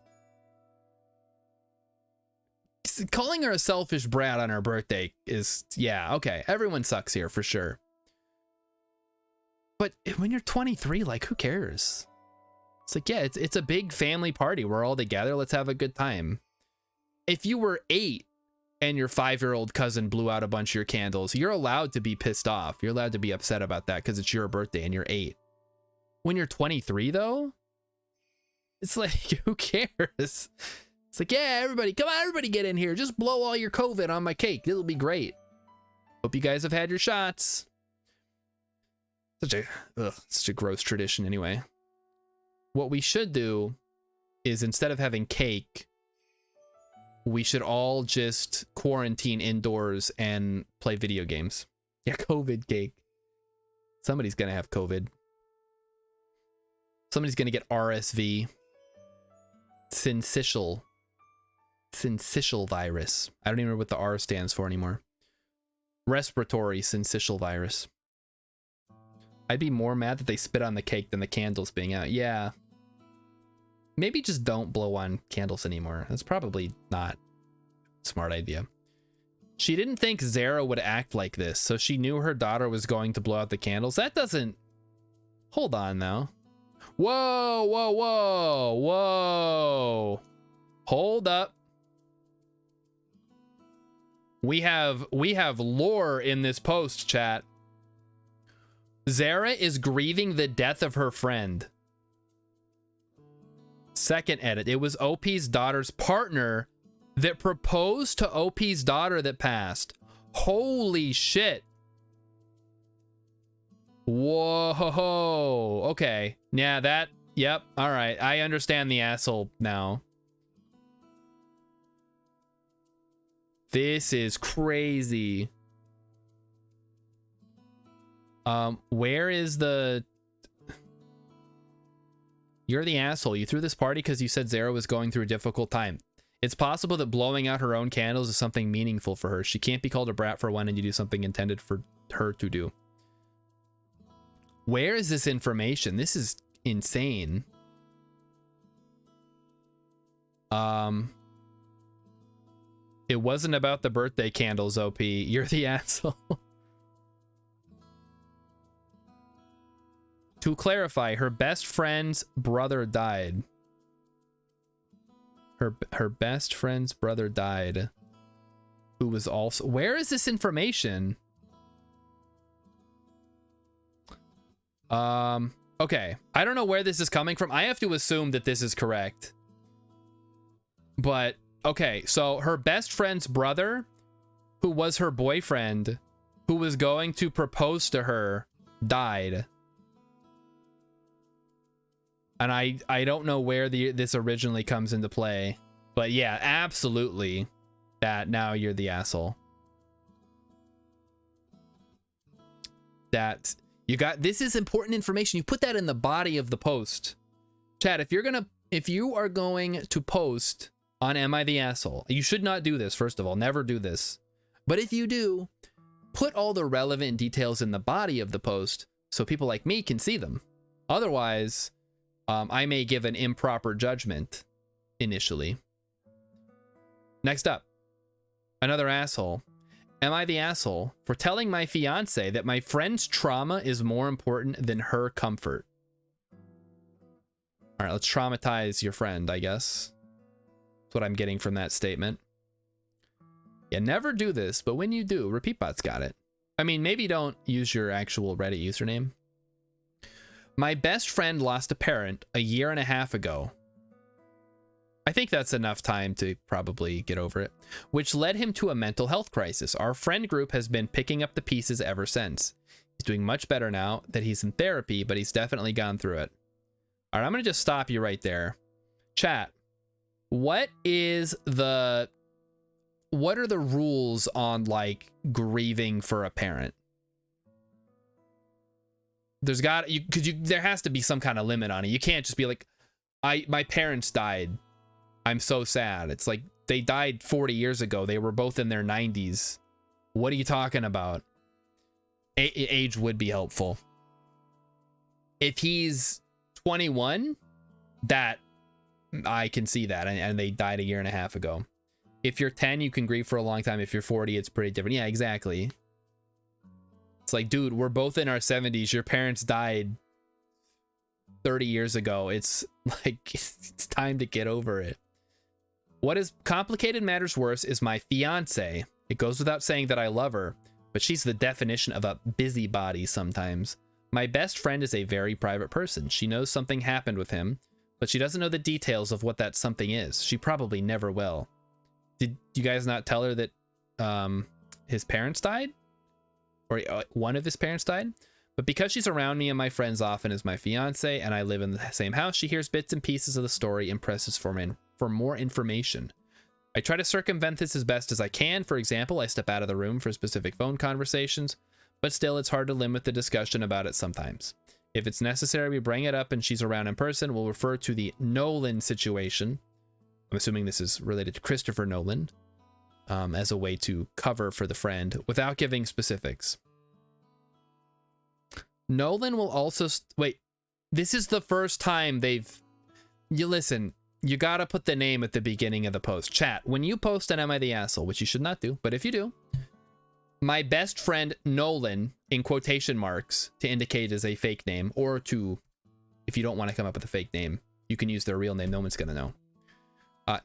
calling her a selfish brat on her birthday is, yeah, okay. Everyone sucks here for sure. But when you're 23, like, who cares? It's like, yeah, it's a big family party. We're all together. Let's have a good time. If you were 8 and your 5-year-old cousin blew out a bunch of your candles, you're allowed to be pissed off. You're allowed to be upset about that because it's your birthday and you're 8. When you're 23, though, it's like, who cares? It's like, yeah, everybody, come on, everybody get in here. Just blow all your COVID on my cake. It'll be great. Hope you guys have had your shots. Such a gross tradition anyway. What we should do is instead of having cake, we should all just quarantine indoors and play video games. Yeah, COVID cake. Somebody's gonna have COVID. Somebody's gonna get RSV. Syncytial virus. I don't even know what the R stands for anymore. Respiratory syncytial virus. I'd be more mad that they spit on the cake than the candles being out. Yeah. Maybe just don't blow on candles anymore. That's probably not a smart idea. She didn't think Zara would act like this, so she knew her daughter was going to blow out the candles. That doesn't... Hold on now. Whoa, whoa, whoa, whoa. Hold up. We have lore in this post, chat. Zara is grieving the death of her friend. Second edit. It was OP's daughter's partner that proposed to OP's daughter that passed. Holy shit. Whoa. Okay. Yeah, that. Yep. All right. I understand the asshole now. This is crazy. Where is the... You're the asshole. You threw this party because you said Zara was going through a difficult time. It's possible that blowing out her own candles is something meaningful for her. She can't be called a brat for one and you do something intended for her to do. Where is this information? This is insane. It wasn't about the birthday candles, OP. You're the asshole. To clarify, her best friend's brother died. Her best friend's brother died. Who was also... Where is this information? Okay. I don't know where this is coming from. I have to assume that this is correct. But, okay. So, her best friend's brother, who was her boyfriend, who was going to propose to her, died. And I don't know where this originally comes into play. But yeah, absolutely. That now you're the asshole. That you got, this is important information. You put that in the body of the post. Chat, if you are going to post on Am I the Asshole, you should not do this, first of all. Never do this. But if you do, put all the relevant details in the body of the post so people like me can see them. Otherwise... I may give an improper judgment initially. Next up, another asshole. Am I the asshole for telling my fiance that my friend's trauma is more important than her comfort? All right, let's traumatize your friend, I guess. That's what I'm getting from that statement. Yeah, never do this, but when you do, RepeatBot's got it. I mean, maybe don't use your actual Reddit username. My best friend lost a parent a year and a half ago. I think that's enough time to probably get over it, which led him to a mental health crisis. Our friend group has been picking up the pieces ever since. He's doing much better now that he's in therapy, but he's definitely gone through it. All right, I'm going to just stop you right there. Chat, what are the rules on like grieving for a parent? There has to be some kind of limit on it. You can't just be like, my parents died. I'm so sad. It's like they died 40 years ago. They were both in their 90s. What are you talking about? Age would be helpful. If he's 21, that I can see that. And they died a year and a half ago. If you're 10, you can grieve for a long time. If you're 40, it's pretty different. Yeah, exactly. It's like, dude, we're both in our 70s. Your parents died 30 years ago. It's like, it's time to get over it. What is complicated matters worse is my fiance. It goes without saying that I love her, but she's the definition of a busybody sometimes. My best friend is a very private person. She knows something happened with him, but she doesn't know the details of what that something is. She probably never will. Did you guys not tell her that his parents died? Or one of his parents died? But because she's around me and my friends often as my fiance and I live in the same house, she hears bits and pieces of the story and presses for more information. I try to circumvent this as best as I can. For example, I step out of the room for specific phone conversations, but still it's hard to limit the discussion about it sometimes. If it's necessary, we bring it up and she's around in person. We'll refer to the Nolan situation. I'm assuming this is related to Christopher Nolan. As a way to cover for the friend without giving specifics. Nolan will also wait. This is the first time you listen. You gotta put the name at the beginning of the post. Chat, when you post an Am I the Asshole, which you should not do, but if you do, my best friend Nolan in quotation marks to indicate as a fake name, or to, if you don't want to come up with a fake name, you can use their real name. No one's gonna know.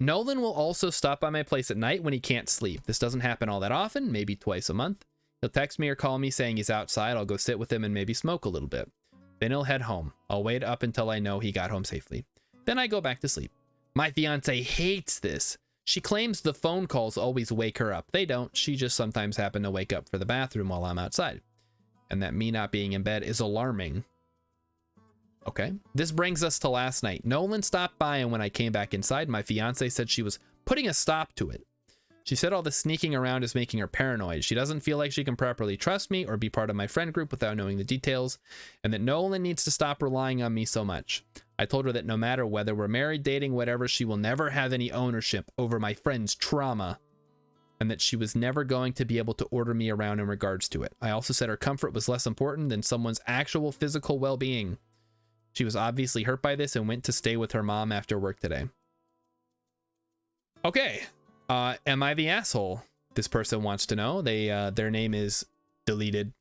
Nolan will also stop by my place at night when he can't sleep. This doesn't happen all that often, maybe twice a month. He'll text me or call me saying he's outside. I'll go sit with him and maybe smoke a little bit. Then he'll head home. I'll wait up until I know he got home safely. Then I go back to sleep. My fiance hates this. She claims the phone calls always wake her up. They don't. She just sometimes happen to wake up for the bathroom while I'm outside. And that me not being in bed is alarming. Okay. This brings us to last night. Nolan stopped by, and when I came back inside, my fiance said she was putting a stop to it. She said all the sneaking around is making her paranoid. She doesn't feel like she can properly trust me or be part of my friend group without knowing the details, and that Nolan needs to stop relying on me so much. I told her that no matter whether we're married, dating, whatever, she will never have any ownership over my friend's trauma, and that she was never going to be able to order me around in regards to it. I also said her comfort was less important than someone's actual physical well-being. She was obviously hurt by this and went to stay with her mom after work today. Okay. Am I the asshole? This person wants to know. Their name is deleted.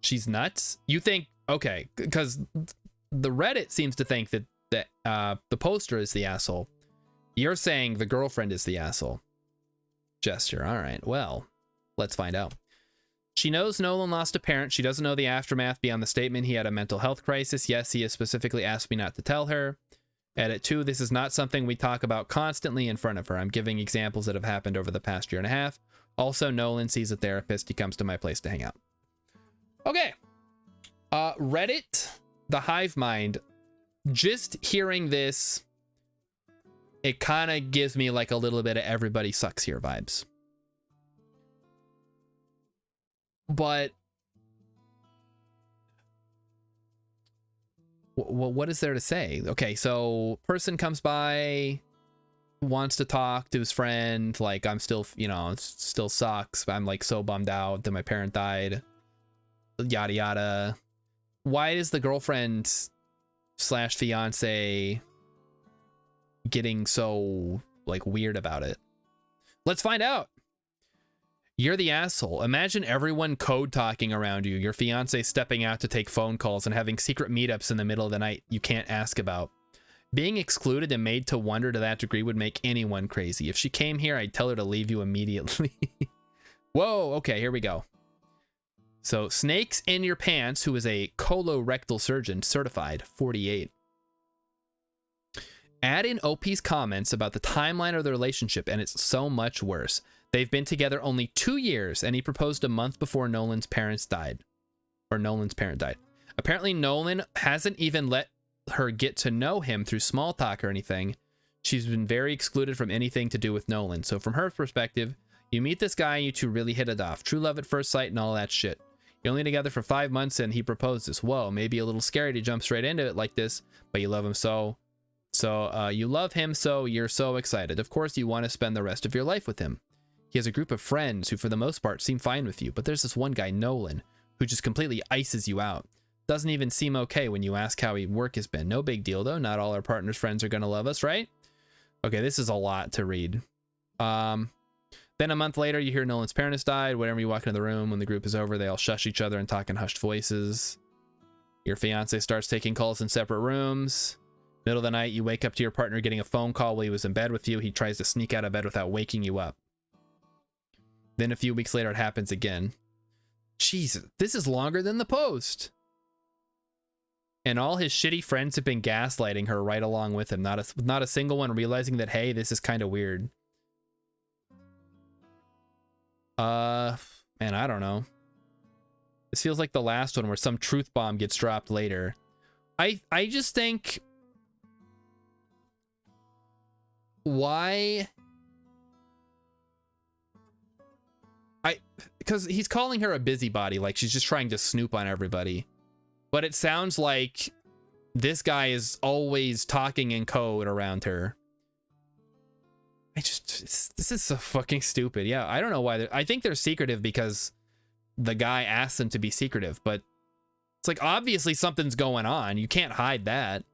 She's nuts. You think, okay, because the Reddit seems to think that the poster is the asshole. You're saying the girlfriend is the asshole. Gesture. All right. Well, let's find out. She knows Nolan lost a parent. She doesn't know the aftermath beyond the statement he had a mental health crisis. Yes, he has specifically asked me not to tell her. Edit 2, this is not something we talk about constantly in front of her. I'm giving examples that have happened over the past year and a half. Also, Nolan sees a therapist. He comes to my place to hang out. Okay. Reddit, the hive mind. Just hearing this, it kind of gives me like a little bit of everybody sucks here vibes. But what is there to say? Okay, so person comes by, wants to talk to his friend, like, I'm still, you know, it still sucks. I'm like so bummed out that my parent died, yada yada. Why is the girlfriend slash fiance getting so like weird about it? Let's find out. You're the asshole. Imagine everyone code talking around you, your fiance stepping out to take phone calls and having secret meetups in the middle of the night you can't ask about. Being excluded and made to wonder to that degree would make anyone crazy. If she came here, I'd tell her to leave you immediately. Whoa, okay, here we go. So, Snakes in Your Pants, who is a colorectal surgeon, certified, 48. Add in OP's comments about the timeline of the relationship, and it's so much worse. They've been together only 2 years, and he proposed a month before Nolan's parents died. Or Nolan's parent died. Apparently, Nolan hasn't even let her get to know him through small talk or anything. She's been very excluded from anything to do with Nolan. So from her perspective, you meet this guy and you two really hit it off. True love at first sight and all that shit. You're only together for 5 months and he proposes. Whoa, maybe a little scary to jump straight into it like this, but you love him so. You love him so you're so excited. Of course, you want to spend the rest of your life with him. He has a group of friends who for the most part seem fine with you, but there's this one guy, Nolan, who just completely ices you out. Doesn't even seem okay when you ask how work has been. No big deal though. Not all our partners' friends are gonna love us, right? Okay, this is a lot to read. Then a month later, you hear Nolan's parents died. Whenever you walk into the room, when the group is over, they all shush each other and talk in hushed voices. Your fiance starts taking calls in separate rooms. Middle of the night, you wake up to your partner getting a phone call while he was in bed with you. He tries to sneak out of bed without waking you up. Then a few weeks later, it happens again. Jesus, this is longer than the post. And all his shitty friends have been gaslighting her right along with him. Not a single one realizing that, hey, this is kind of weird. Man, I don't know. This feels like the last one where some truth bomb gets dropped later. I just think, why? Because he's calling her a busybody, like she's just trying to snoop on everybody. But it sounds like this guy is always talking in code around her. This is so fucking stupid. Yeah, I don't know why. I think they're secretive because the guy asked them to be secretive, but it's like obviously something's going on. You can't hide that.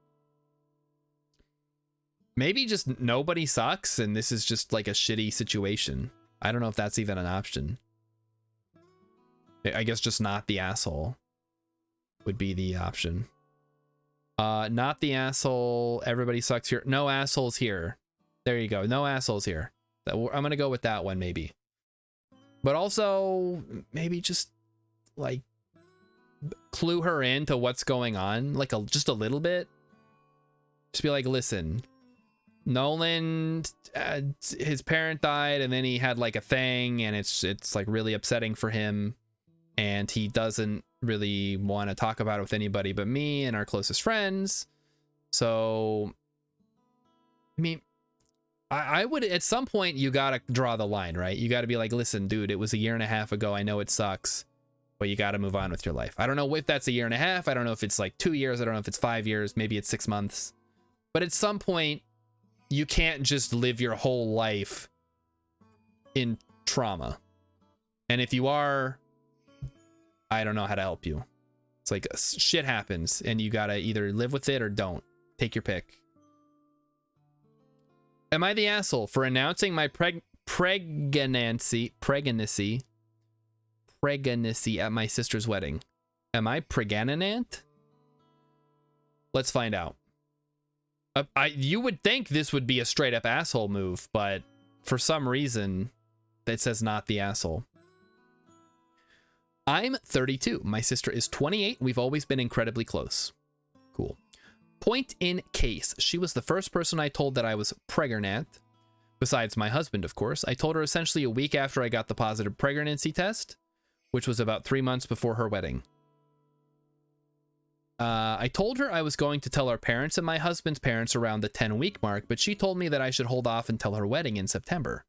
Maybe just nobody sucks and this is just like a shitty situation. I don't know if that's even an option. I guess just not the asshole would be the option. Not the asshole. Everybody sucks here. No assholes here. There you go. No assholes here. I'm gonna go with that one maybe. But also maybe just like clue her into what's going on, like just a little bit. Just be like, listen, Nolan, his parent died, and then he had like a thing, and it's like really upsetting for him, and he doesn't really want to talk about it with anybody but me and our closest friends. So, I mean, I would, at some point, you gotta draw the line, right? You gotta be like, listen, dude, it was 1.5 years ago. I know it sucks, but you gotta move on with your life. I don't know if that's 1.5 years. I don't know if it's like 2 years. I don't know if it's 5 years. Maybe it's 6 months. But at some point, you can't just live your whole life in trauma. And if you are, I don't know how to help you. It's like shit happens, and you gotta either live with it or don't. Take your pick. Am I the asshole for announcing my pregnancy at my sister's wedding? Am I pregnant? Let's find out. You would think this would be a straight up asshole move, but for some reason, it says not the asshole. I'm 32. My sister is 28. We've always been incredibly close. Cool. Point in case. She was the first person I told that I was pregnant. Besides my husband, of course. I told her essentially a week after I got the positive pregnancy test, which was about 3 months before her wedding. I told her I was going to tell our parents and my husband's parents around the 10-week mark, but she told me that I should hold off until her wedding in September.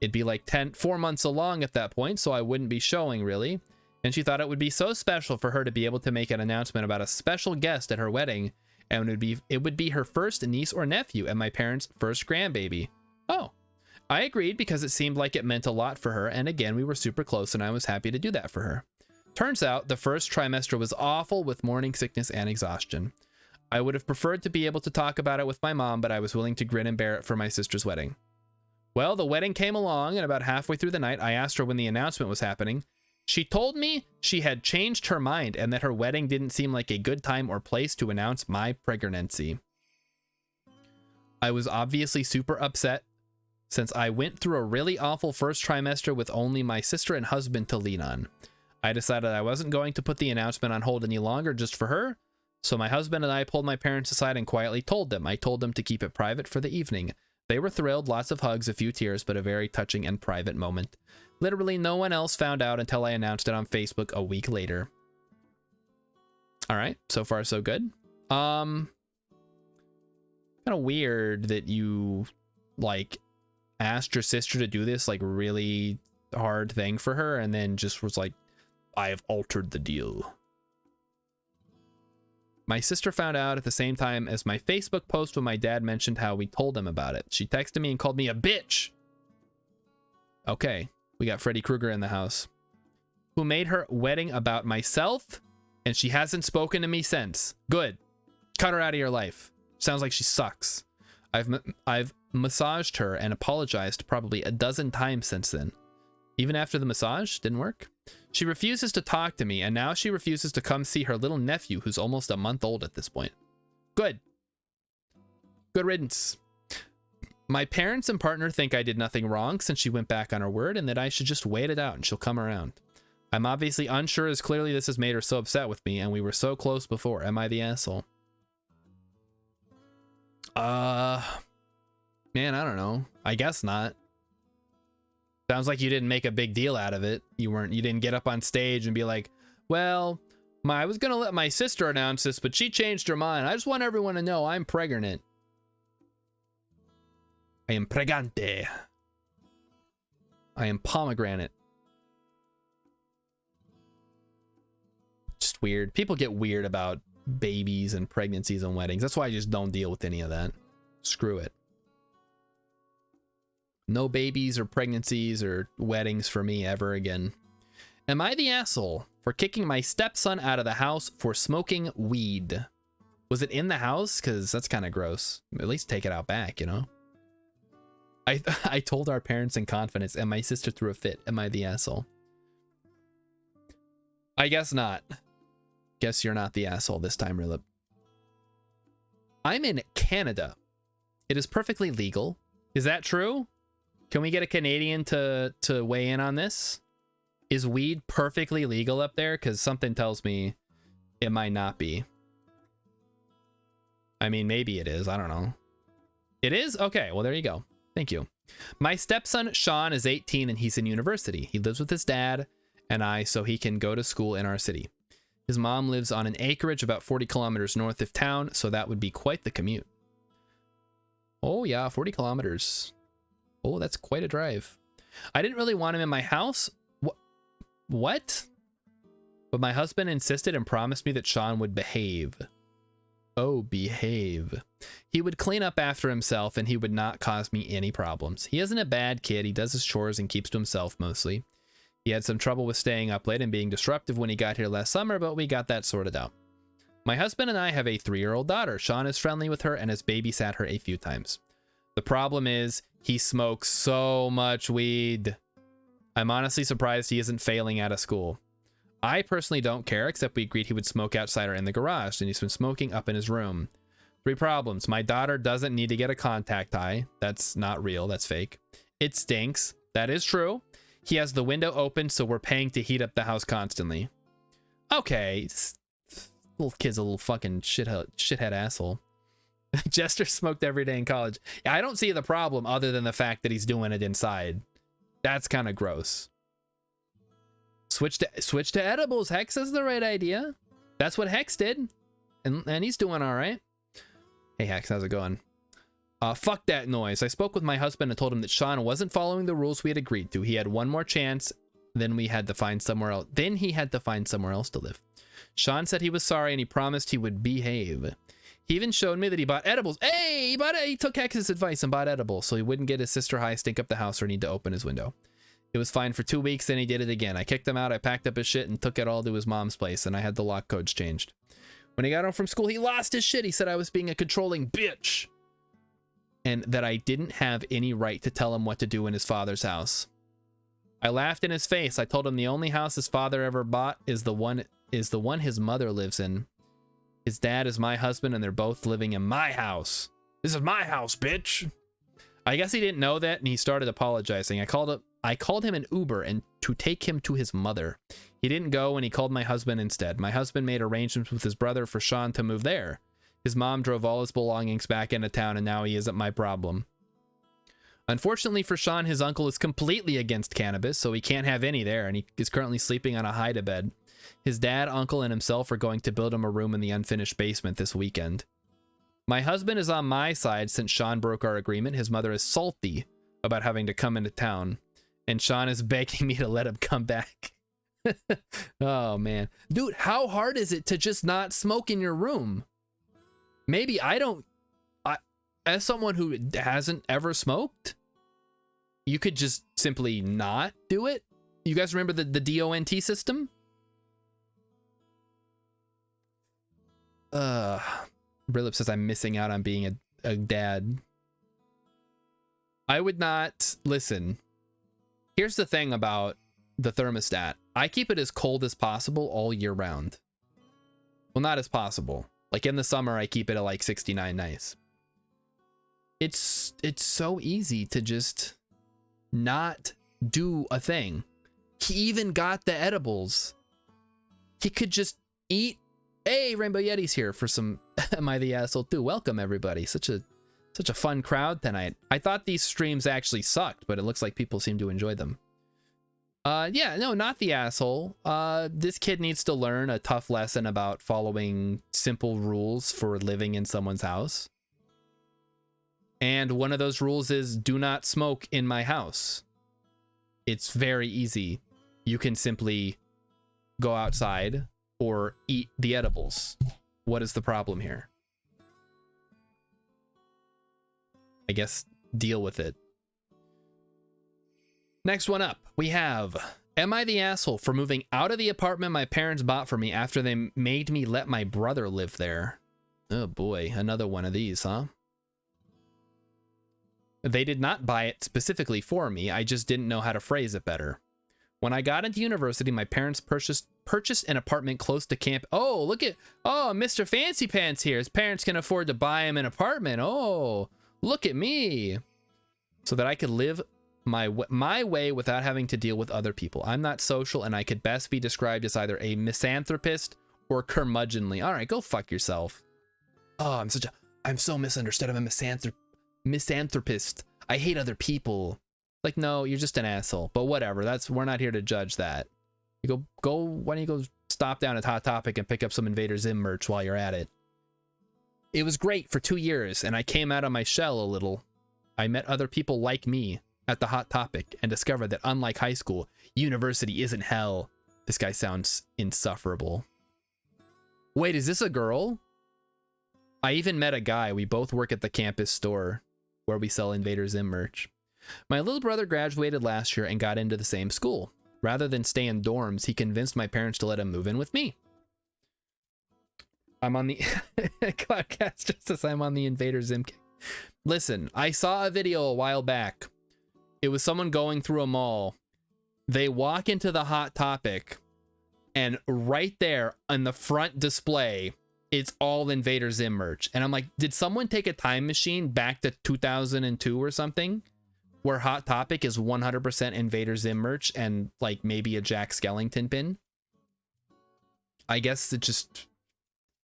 It'd be like 4 months along at that point, so I wouldn't be showing really. And she thought it would be so special for her to be able to make an announcement about a special guest at her wedding, and it would be her first niece or nephew and my parents' first grandbaby. Oh, I agreed because it seemed like it meant a lot for her, and again, we were super close and I was happy to do that for her. Turns out the first trimester was awful with morning sickness and exhaustion. I would have preferred to be able to talk about it with my mom, but I was willing to grin and bear it for my sister's wedding. Well, the wedding came along, and about halfway through the night, I asked her when the announcement was happening. She told me she had changed her mind and that her wedding didn't seem like a good time or place to announce my pregnancy. I was obviously super upset since I went through a really awful first trimester with only my sister and husband to lean on. I decided I wasn't going to put the announcement on hold any longer just for her, so my husband and I pulled my parents aside and quietly told them. I told them to keep it private for the evening. They were thrilled, lots of hugs, a few tears, but a very touching and private moment. Literally no one else found out until I announced it on Facebook a week later. All right, so far so good. Kind of weird that you like asked your sister to do this like really hard thing for her and then just was like, I have altered the deal. My sister found out at the same time as my Facebook post when my dad mentioned how we told him about it. She texted me and called me a bitch. Okay, we got Freddy Krueger in the house. Who made her wedding about myself, and she hasn't spoken to me since. Good. Cut her out of your life. Sounds like she sucks. I've massaged her and apologized probably a dozen times since then. Even after the massage didn't work. She refuses to talk to me, and now she refuses to come see her little nephew who's almost a month old at this point. Good. Good riddance. My parents and partner think I did nothing wrong since she went back on her word and that I should just wait it out and she'll come around. I'm obviously unsure as clearly this has made her so upset with me and we were so close before. Am I the asshole? Man, I don't know. I guess not. Sounds like you didn't make a big deal out of it. You didn't get up on stage and be like, well, I was gonna let my sister announce this, but she changed her mind. I just want everyone to know I'm pregnant. I am pregante. I am pomegranate. Just weird. People get weird about babies and pregnancies and weddings. That's why I just don't deal with any of that. Screw it. No babies or pregnancies or weddings for me ever again. Am I the asshole for kicking my stepson out of the house for smoking weed? Was it in the house? Because that's kind of gross. At least take it out back, you know? I told our parents in confidence and my sister threw a fit. Am I the asshole? I guess not. Guess you're not the asshole this time, Rilip. I'm in Canada. It is perfectly legal. Is that true? Can we get a Canadian to weigh in on this? Is weed perfectly legal up there? Because something tells me it might not be. I mean, maybe it is. I don't know. It is? Okay, well, there you go. Thank you. My stepson, Sean, is 18 and he's in university. He lives with his dad and I so he can go to school in our city. His mom lives on an acreage about 40 kilometers north of town, so that would be quite the commute. Oh, yeah, 40 kilometers. Oh, that's quite a drive. I didn't really want him in my house. What? But my husband insisted and promised me that Sean would behave. Oh, behave. He would clean up after himself and he would not cause me any problems. He isn't a bad kid. He does his chores and keeps to himself mostly. He had some trouble with staying up late and being disruptive when he got here last summer, but we got that sorted out. My husband and I have a 3-year-old daughter. Sean is friendly with her and has babysat her a few times. The problem is he smokes so much weed. I'm honestly surprised he isn't failing out of school. I personally don't care, except we agreed he would smoke outside or in the garage, and he's been smoking up in his room. 3 problems. My daughter doesn't need to get a contact eye. That's not real. That's fake. It stinks. That is true. He has the window open, so we're paying to heat up the house constantly. Okay. Little kid's a little fucking shithead asshole. Jester smoked every day in college. Yeah, I don't see the problem other than the fact that he's doing it inside. That's kind of gross. Switch to edibles. Hex is the right idea. That's what Hex did. And he's doing all right. Hey, Hex, how's it going? Fuck that noise. I spoke with my husband and told him that Sean wasn't following the rules we had agreed to. He had one more chance. Then he had to find somewhere else to live. Sean said he was sorry and he promised he would behave. He even showed me that he bought edibles. Hey, he took Hex's advice and bought edibles so he wouldn't get his sister high, stink up the house, or need to open his window. It was fine for 2 weeks, then he did it again. I kicked him out, I packed up his shit, and took it all to his mom's place, and I had the lock codes changed. When he got home from school, he lost his shit. He said I was being a controlling bitch, and that I didn't have any right to tell him what to do in his father's house. I laughed in his face. I told him the only house his father ever bought is the one his mother lives in. His dad is my husband, and they're both living in my house. This is my house, bitch. I guess he didn't know that, and he started apologizing. I called him an Uber and to take him to his mother. He didn't go, and he called my husband instead. My husband made arrangements with his brother for Sean to move there. His mom drove all his belongings back into town, and now he isn't my problem. Unfortunately for Sean, his uncle is completely against cannabis, so he can't have any there, and he is currently sleeping on a hide-a-bed. His dad, uncle, and himself are going to build him a room in the unfinished basement this weekend. My husband is on my side since Sean broke our agreement. His mother is salty about having to come into town, and Sean is begging me to let him come back. Oh, man. Dude, how hard is it to just not smoke in your room? Maybe as someone who hasn't ever smoked, you could just simply not do it. You guys remember the DONT system? Brilip says I'm missing out on being a dad. I would not listen. Here's the thing about the thermostat. I keep it as cold as possible all year round. Well, not as possible. Like in the summer, I keep it at like 69 nice. It's so easy to just not do a thing. He even got the edibles. He could just eat. Hey, Rainbow Yeti's here for some Am I the Asshole too? Welcome everybody. Such a fun crowd tonight. I thought these streams actually sucked, but it looks like people seem to enjoy them. Yeah, no, not the asshole. This kid needs to learn a tough lesson about following simple rules for living in someone's house. And one of those rules is do not smoke in my house. It's very easy. You can simply go outside or eat the edibles. What is the problem here? I guess deal with it. Next one up, we have, am I the asshole for moving out of the apartment my parents bought for me after they made me let my brother live there? Oh boy, another one of these, huh? They did not buy it specifically for me, I just didn't know how to phrase it better. When I got into university, my parents purchased an apartment close to camp. Oh, look at, oh, Mr. Fancy Pants here. His parents can afford to buy him an apartment. Oh, look at me. So that I could live my way without having to deal with other people. I'm not social, and I could best be described as either a misanthropist or curmudgeonly. All right, go fuck yourself. Oh, I'm so misunderstood. I'm a misanthropist. I hate other people. Like, no, you're just an asshole. But whatever. We're not here to judge that. You go. Why don't you go stop down at Hot Topic and pick up some Invader Zim merch while you're at it? It was great for 2 years, and I came out of my shell a little. I met other people like me at the Hot Topic and discovered that unlike high school, university isn't hell. This guy sounds insufferable. Wait, is this a girl? I even met a guy. We both work at the campus store where we sell Invader Zim merch. My little brother graduated last year and got into the same school. Rather than stay in dorms, he convinced my parents to let him move in with me. I'm on the podcast just as I'm on the Invader Zim kick. Listen, I saw a video a while back. It was someone going through a mall. They walk into the Hot Topic, and right there on the front display, it's all Invader Zim merch. And I'm like, did someone take a time machine back to 2002 or something, where Hot Topic is 100% Invader Zim merch and like maybe a Jack Skellington pin? I guess it just,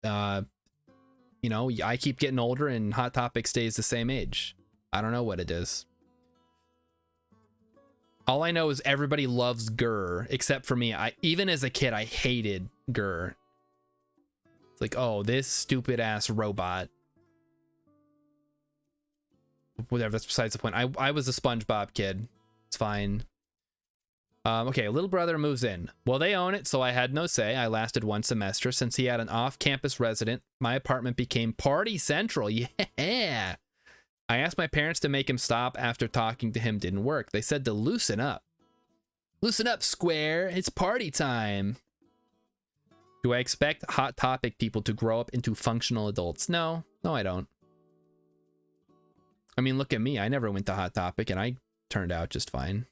you know, I keep getting older and Hot Topic stays the same age. I don't know what it is. All I know is everybody loves Gurr, except for me. Even as a kid, I hated Gurr. It's like, oh, this stupid ass robot. Whatever, that's besides the point. I was a SpongeBob kid. It's fine. Okay, little brother moves in. Well, they own it, so I had no say. I lasted 1 semester. Since he had an off-campus resident, my apartment became party central. Yeah! I asked my parents to make him stop after talking to him didn't work. They said to loosen up. Loosen up, Square. It's party time. Do I expect Hot Topic people to grow up into functional adults? No. No, I don't. I mean, look at me. I never went to Hot Topic, and I turned out just fine.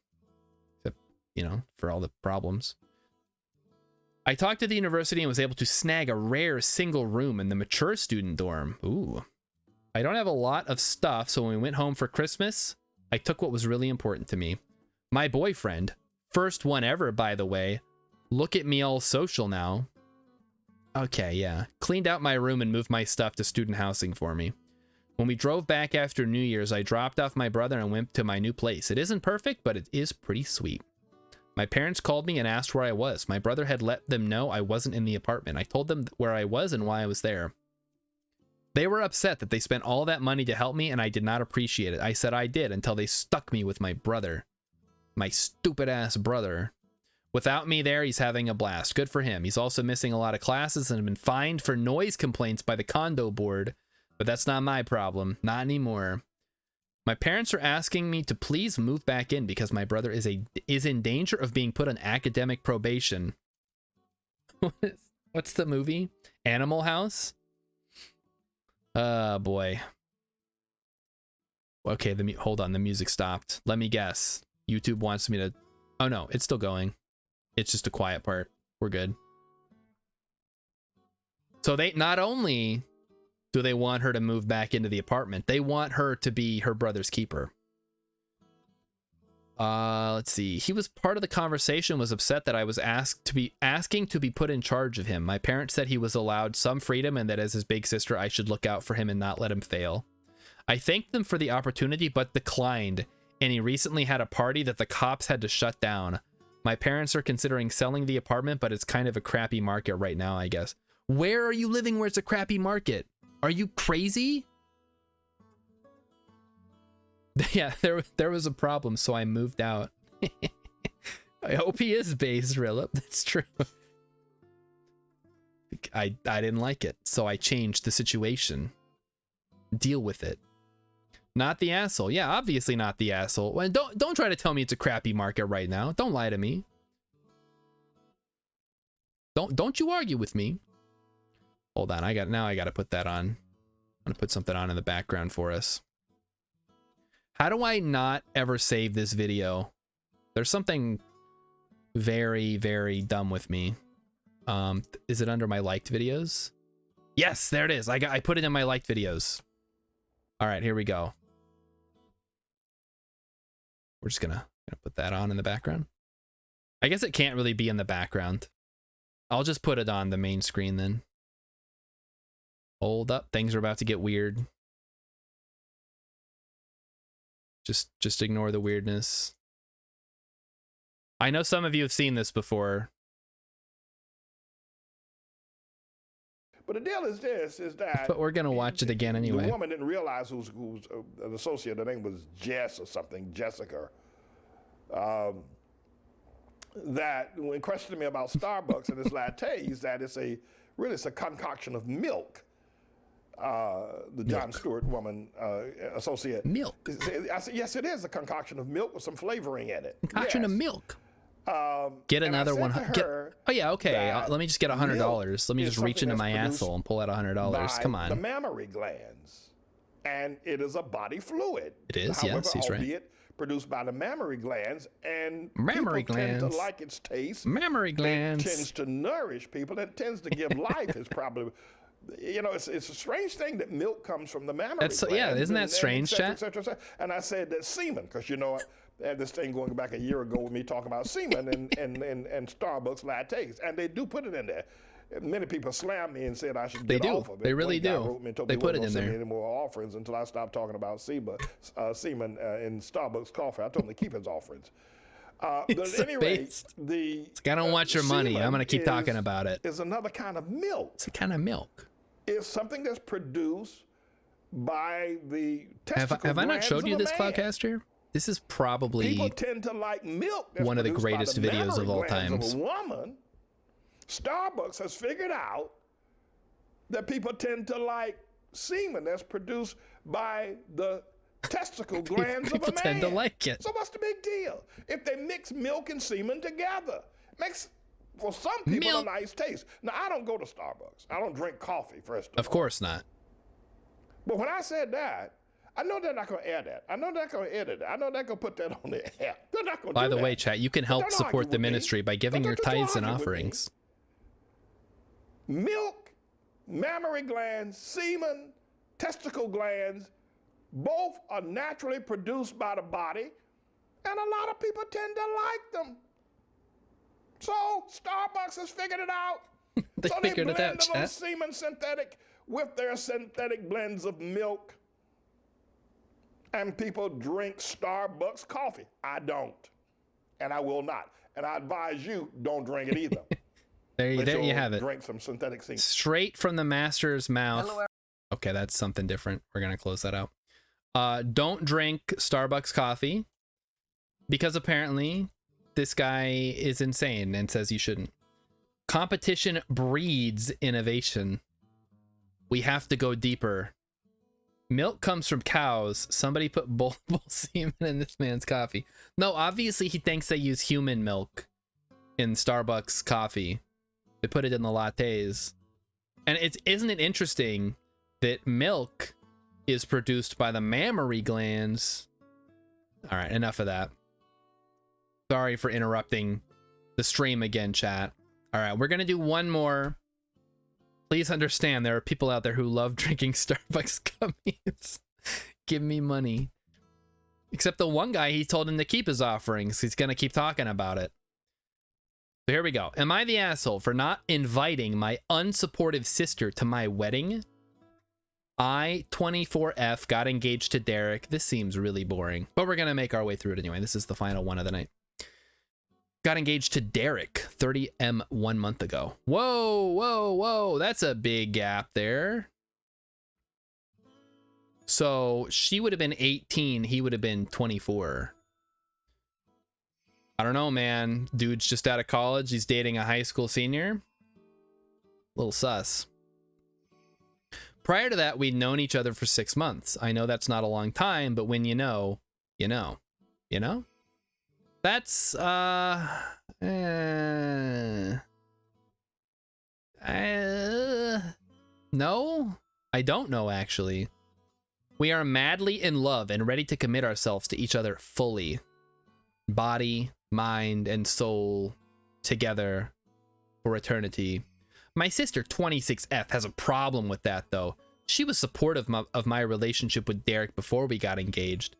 Except, you know, for all the problems. I talked to the university and was able to snag a rare single room in the mature student dorm. Ooh. I don't have a lot of stuff, so when we went home for Christmas, I took what was really important to me. My boyfriend, first one ever, by the way. Look at me all social now. Okay, yeah. Cleaned out my room and moved my stuff to student housing for me. When we drove back after New Year's, I dropped off my brother and went to my new place. It isn't perfect, but it is pretty sweet. My parents called me and asked where I was. My brother had let them know I wasn't in the apartment. I told them where I was and why I was there. They were upset that they spent all that money to help me and I did not appreciate it. I said I did until they stuck me with my brother. My stupid ass brother. Without me there, he's having a blast. Good for him. He's also missing a lot of classes and been fined for noise complaints by the condo board. But that's not my problem. Not anymore. My parents are asking me to please move back in because my brother is in danger of being put on academic probation. What's the movie? Animal House? Oh boy. Okay, hold on, the music stopped. Let me guess. YouTube wants me to... Oh no, it's still going. It's just a quiet part. We're good. So they not only do they want her to move back into the apartment, they want her to be her brother's keeper. Let's see. He was part of the conversation, was upset that I was asking to be put in charge of him. My parents said he was allowed some freedom and that as his big sister, I should look out for him and not let him fail. I thanked them for the opportunity, but declined. And he recently had a party that the cops had to shut down. My parents are considering selling the apartment, but it's kind of a crappy market right now, I guess. Where are you living where it's a crappy market? Are you crazy? Yeah, there was a problem, so I moved out. I hope he is based, Rillip. That's true. I didn't like it, so I changed the situation. Deal with it. Not the asshole. Yeah, obviously not the asshole. Well, don't try to tell me it's a crappy market right now. Don't lie to me. Don't you argue with me. Hold on, I gotta put that on. I'm gonna put something on in the background for us. How do I not ever save this video? There's something very, very dumb with me. Is it under my liked videos? Yes, there it is. I put it in my liked videos. All right, here we go. we're just gonna put that on in the background. I guess it can't really be in the background. I'll just put it on the main screen then. Hold up, things are about to get weird. Just ignore the weirdness. I know some of you have seen this before. But the deal is this, is that... But we're gonna watch it again anyway. The woman didn't realize who's an associate, her name was Jess or something, Jessica. That when questioning me about Starbucks and its lattes, that it's a concoction of milk. The John Stewart woman associate. Milk. I said, yes, it is a concoction of milk with some flavoring in it. Concoction of milk. Get another one. Oh yeah, okay. Let me just get $100. Let me just reach into my asshole and pull out $100. Come on. The mammary glands, and it is a body fluid. It is. However, yes, he's right. Produced by the mammary glands, and mammary people glands tend to like its taste. Mammary glands. It tends to nourish people. It tends to give life. Is probably, you know, it's a strange thing that milk comes from the mammary glands. Yeah, isn't that strange, chat? Et cetera, et cetera. And I said that semen, because you know, I had this thing going back a year ago with me talking about semen and Starbucks lattes, and they do put it in there. Many people slammed me and said I should get off of it. They really do. They put it in there. Any more offerings until I stopped talking about semen in Starbucks coffee. I told him to keep his offerings. But at any rate, it's like, I don't want your money. I'm going to keep talking about it. It's another kind of milk. It's a kind of milk. It's something that's produced by the testicle Have I not showed you this, man. Cloudcaster? This is probably people tend to like milk. One of the greatest videos of all time. Of a woman. Starbucks has figured out that people tend to like semen that's produced by the testicle glands of a man. People tend to like it. So what's the big deal? If they mix milk and semen together, it makes, for some people, a nice taste. Now, I don't go to Starbucks. I don't drink coffee, first of all. Of course not. But when I said that, I know they're not going to air that. I know they're not going to edit it. I know they're going to put that on the app. They're not going to do that. By the way, chat, you can help support the ministry by giving your tithes and offerings. Milk, mammary glands, semen, testicle glands, both are naturally produced by the body, and a lot of people tend to like them. So Starbucks has figured it out. They figured it out, chat. Semen synthetic with their synthetic blends of milk, and people drink Starbucks coffee. I don't, and I will not. And I advise you, don't drink it either. There you have it. Drink some synthetic semen. Straight from the master's mouth. Okay, that's something different. We're going to close that out. Don't drink Starbucks coffee, because apparently this guy is insane and says you shouldn't. Competition breeds innovation. We have to go deeper. Milk comes from cows. Somebody put bull semen in this man's coffee. No, obviously he thinks they use human milk in Starbucks coffee. They put it in the lattes. And isn't it interesting that milk is produced by the mammary glands? All right, enough of that. Sorry for interrupting the stream again, chat. All right, we're going to do one more. Please understand, there are people out there who love drinking Starbucks gummies. Give me money. Except the one guy, he told him to keep his offerings. He's going to keep talking about it. So here we go. Am I the asshole for not inviting my unsupportive sister to my wedding? I, 24F, got engaged to Derek. This seems really boring, but we're going to make our way through it anyway. This is the final one of the night. Got engaged to Derek, 30M 1 month ago. Whoa, whoa, whoa. That's a big gap there. So she would have been 18. He would have been 24. I don't know, man. Dude's just out of college. He's dating a high school senior. Little sus. Prior to that, we'd known each other for 6 months. I know that's not a long time, but when you know, you know. You know? That's, no, I don't know, actually. We are madly in love and ready to commit ourselves to each other fully. Body, mind, and soul together for eternity. My sister, 26F, has a problem with that, though. She was supportive of my relationship with Derek before we got engaged.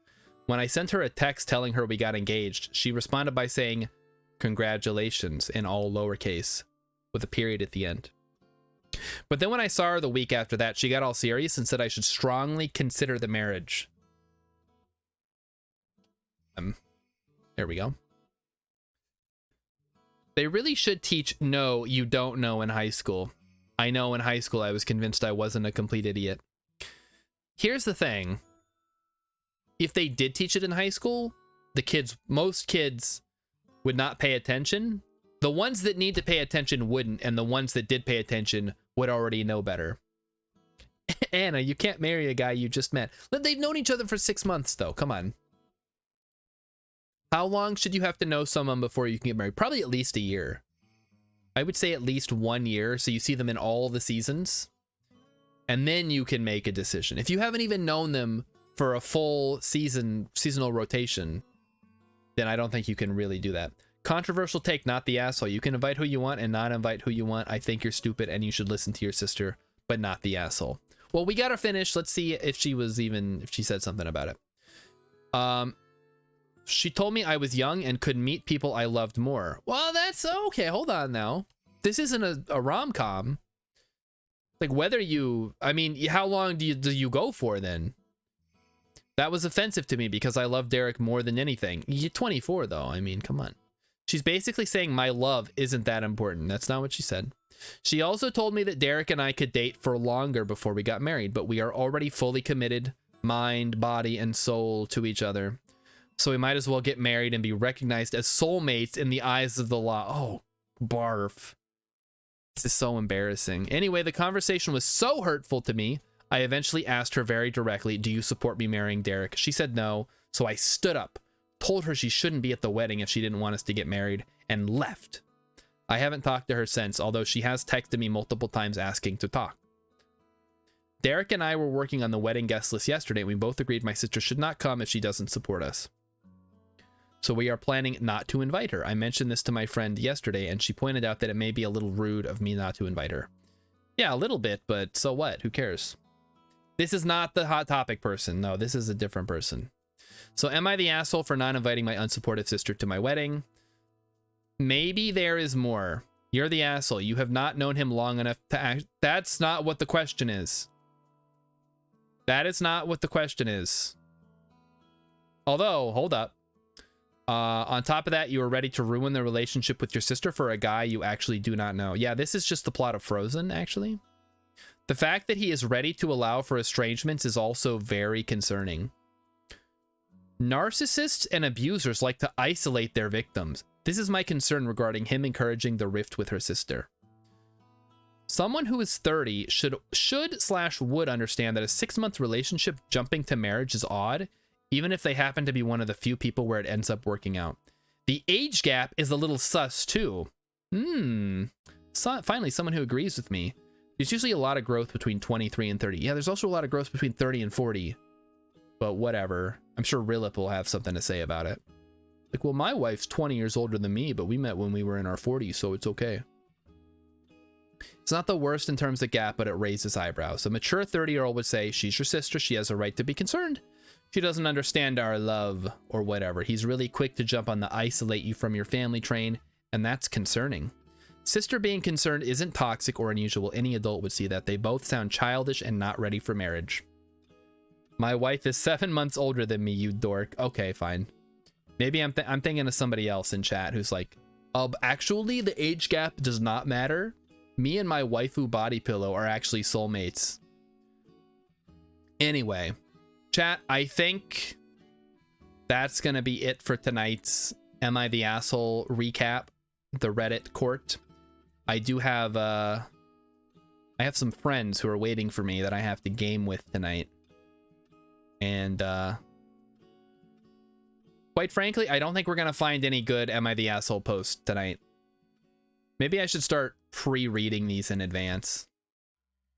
When I sent her a text telling her we got engaged, she responded by saying, "Congratulations," in all lowercase, with a period at the end. But then when I saw her the week after that, she got all serious and said I should strongly consider the marriage. There we go. They really should teach "no, you don't know" in high school. I know in high school I was convinced I wasn't a complete idiot. Here's the thing. If they did teach it in high school, most kids would not pay attention. The ones that need to pay attention wouldn't, and the ones that did pay attention would already know better. Anna, you can't marry a guy you just met. They've known each other for 6 months, though. Come on. How long should you have to know someone before you can get married? Probably at least a year. I would say at least 1 year, so you see them in all the seasons. And then you can make a decision. If you haven't even known them for a full seasonal rotation, then I don't think you can really do that. Controversial take, not the asshole. You can invite who you want and not invite who you want. I think you're stupid and you should listen to your sister, but not the asshole. Well, we gotta finish. Let's see if she said something about it. She told me I was young and could meet people I loved more. Well, that's okay. Hold on now. This isn't a rom-com. Like, whether you, I mean, how long do you go for then? That was offensive to me because I love Derek more than anything. You're 24 though. I mean, come on. She's basically saying my love isn't that important. That's not what she said. She also told me that Derek and I could date for longer before we got married, but we are already fully committed, mind, body, and soul to each other. So we might as well get married and be recognized as soulmates in the eyes of the law. Oh, barf. This is so embarrassing. Anyway, the conversation was so hurtful to me, I eventually asked her very directly, "Do you support me marrying Derek?" She said no, so I stood up, told her she shouldn't be at the wedding if she didn't want us to get married, and left. I haven't talked to her since, although she has texted me multiple times asking to talk. Derek and I were working on the wedding guest list yesterday, and we both agreed my sister should not come if she doesn't support us. So we are planning not to invite her. I mentioned this to my friend yesterday, and she pointed out that it may be a little rude of me not to invite her. Yeah, a little bit, but so what? Who cares? This is not the hot topic person. No, this is a different person. So am I the asshole for not inviting my unsupportive sister to my wedding? Maybe there is more. You're the asshole. You have not known him long enough to act. That's not what the question is. That is not what the question is. Although, hold up. On top of that, you are ready to ruin the relationship with your sister for a guy you actually do not know. Yeah, this is just the plot of Frozen, actually. The fact that he is ready to allow for estrangements is also very concerning. Narcissists and abusers like to isolate their victims. This is my concern regarding him encouraging the rift with her sister. Someone who is 30 should/would understand that a 6-month relationship jumping to marriage is odd, even if they happen to be one of the few people where it ends up working out. The age gap is a little sus too. Finally, someone who agrees with me. There's usually a lot of growth between 23 and 30. Yeah, there's also a lot of growth between 30 and 40. But whatever. I'm sure Rilip will have something to say about it. Like, well, my wife's 20 years older than me, but we met when we were in our 40s, so it's okay. It's not the worst in terms of gap, but it raises eyebrows. A mature 30-year-old would say, she's your sister, she has a right to be concerned. She doesn't understand our love or whatever. He's really quick to jump on the isolate you from your family train, and that's concerning. Sister being concerned isn't toxic or unusual. Any adult would see that. They both sound childish and not ready for marriage. My wife is 7 months older than me, you dork. Okay, fine. Maybe I'm thinking of somebody else in chat who's like, actually, the age gap does not matter. Me and my waifu body pillow are actually soulmates. Anyway, chat, I think that's gonna be it for tonight's Am I the Asshole recap, the Reddit court. I do have I have some friends who are waiting for me that I have to game with tonight. And quite frankly, I don't think we're gonna find any good Am I the Asshole posts tonight. Maybe I should start pre-reading these in advance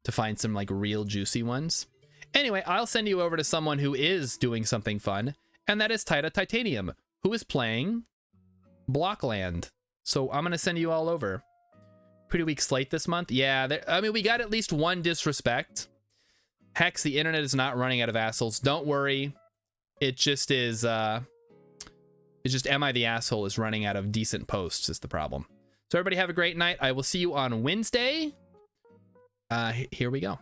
to find some like real juicy ones. Anyway, I'll send you over to someone who is doing something fun, and that is AITA Titanium, who is playing Blockland. So I'm gonna send you all over. Pretty weak slate this month. Yeah, I mean, we got at least one disrespect. Hex, the internet is not running out of assholes. Don't worry. It just is, it's just Am I the Asshole is running out of decent posts is the problem. So everybody have a great night. I will see you on Wednesday. Here we go.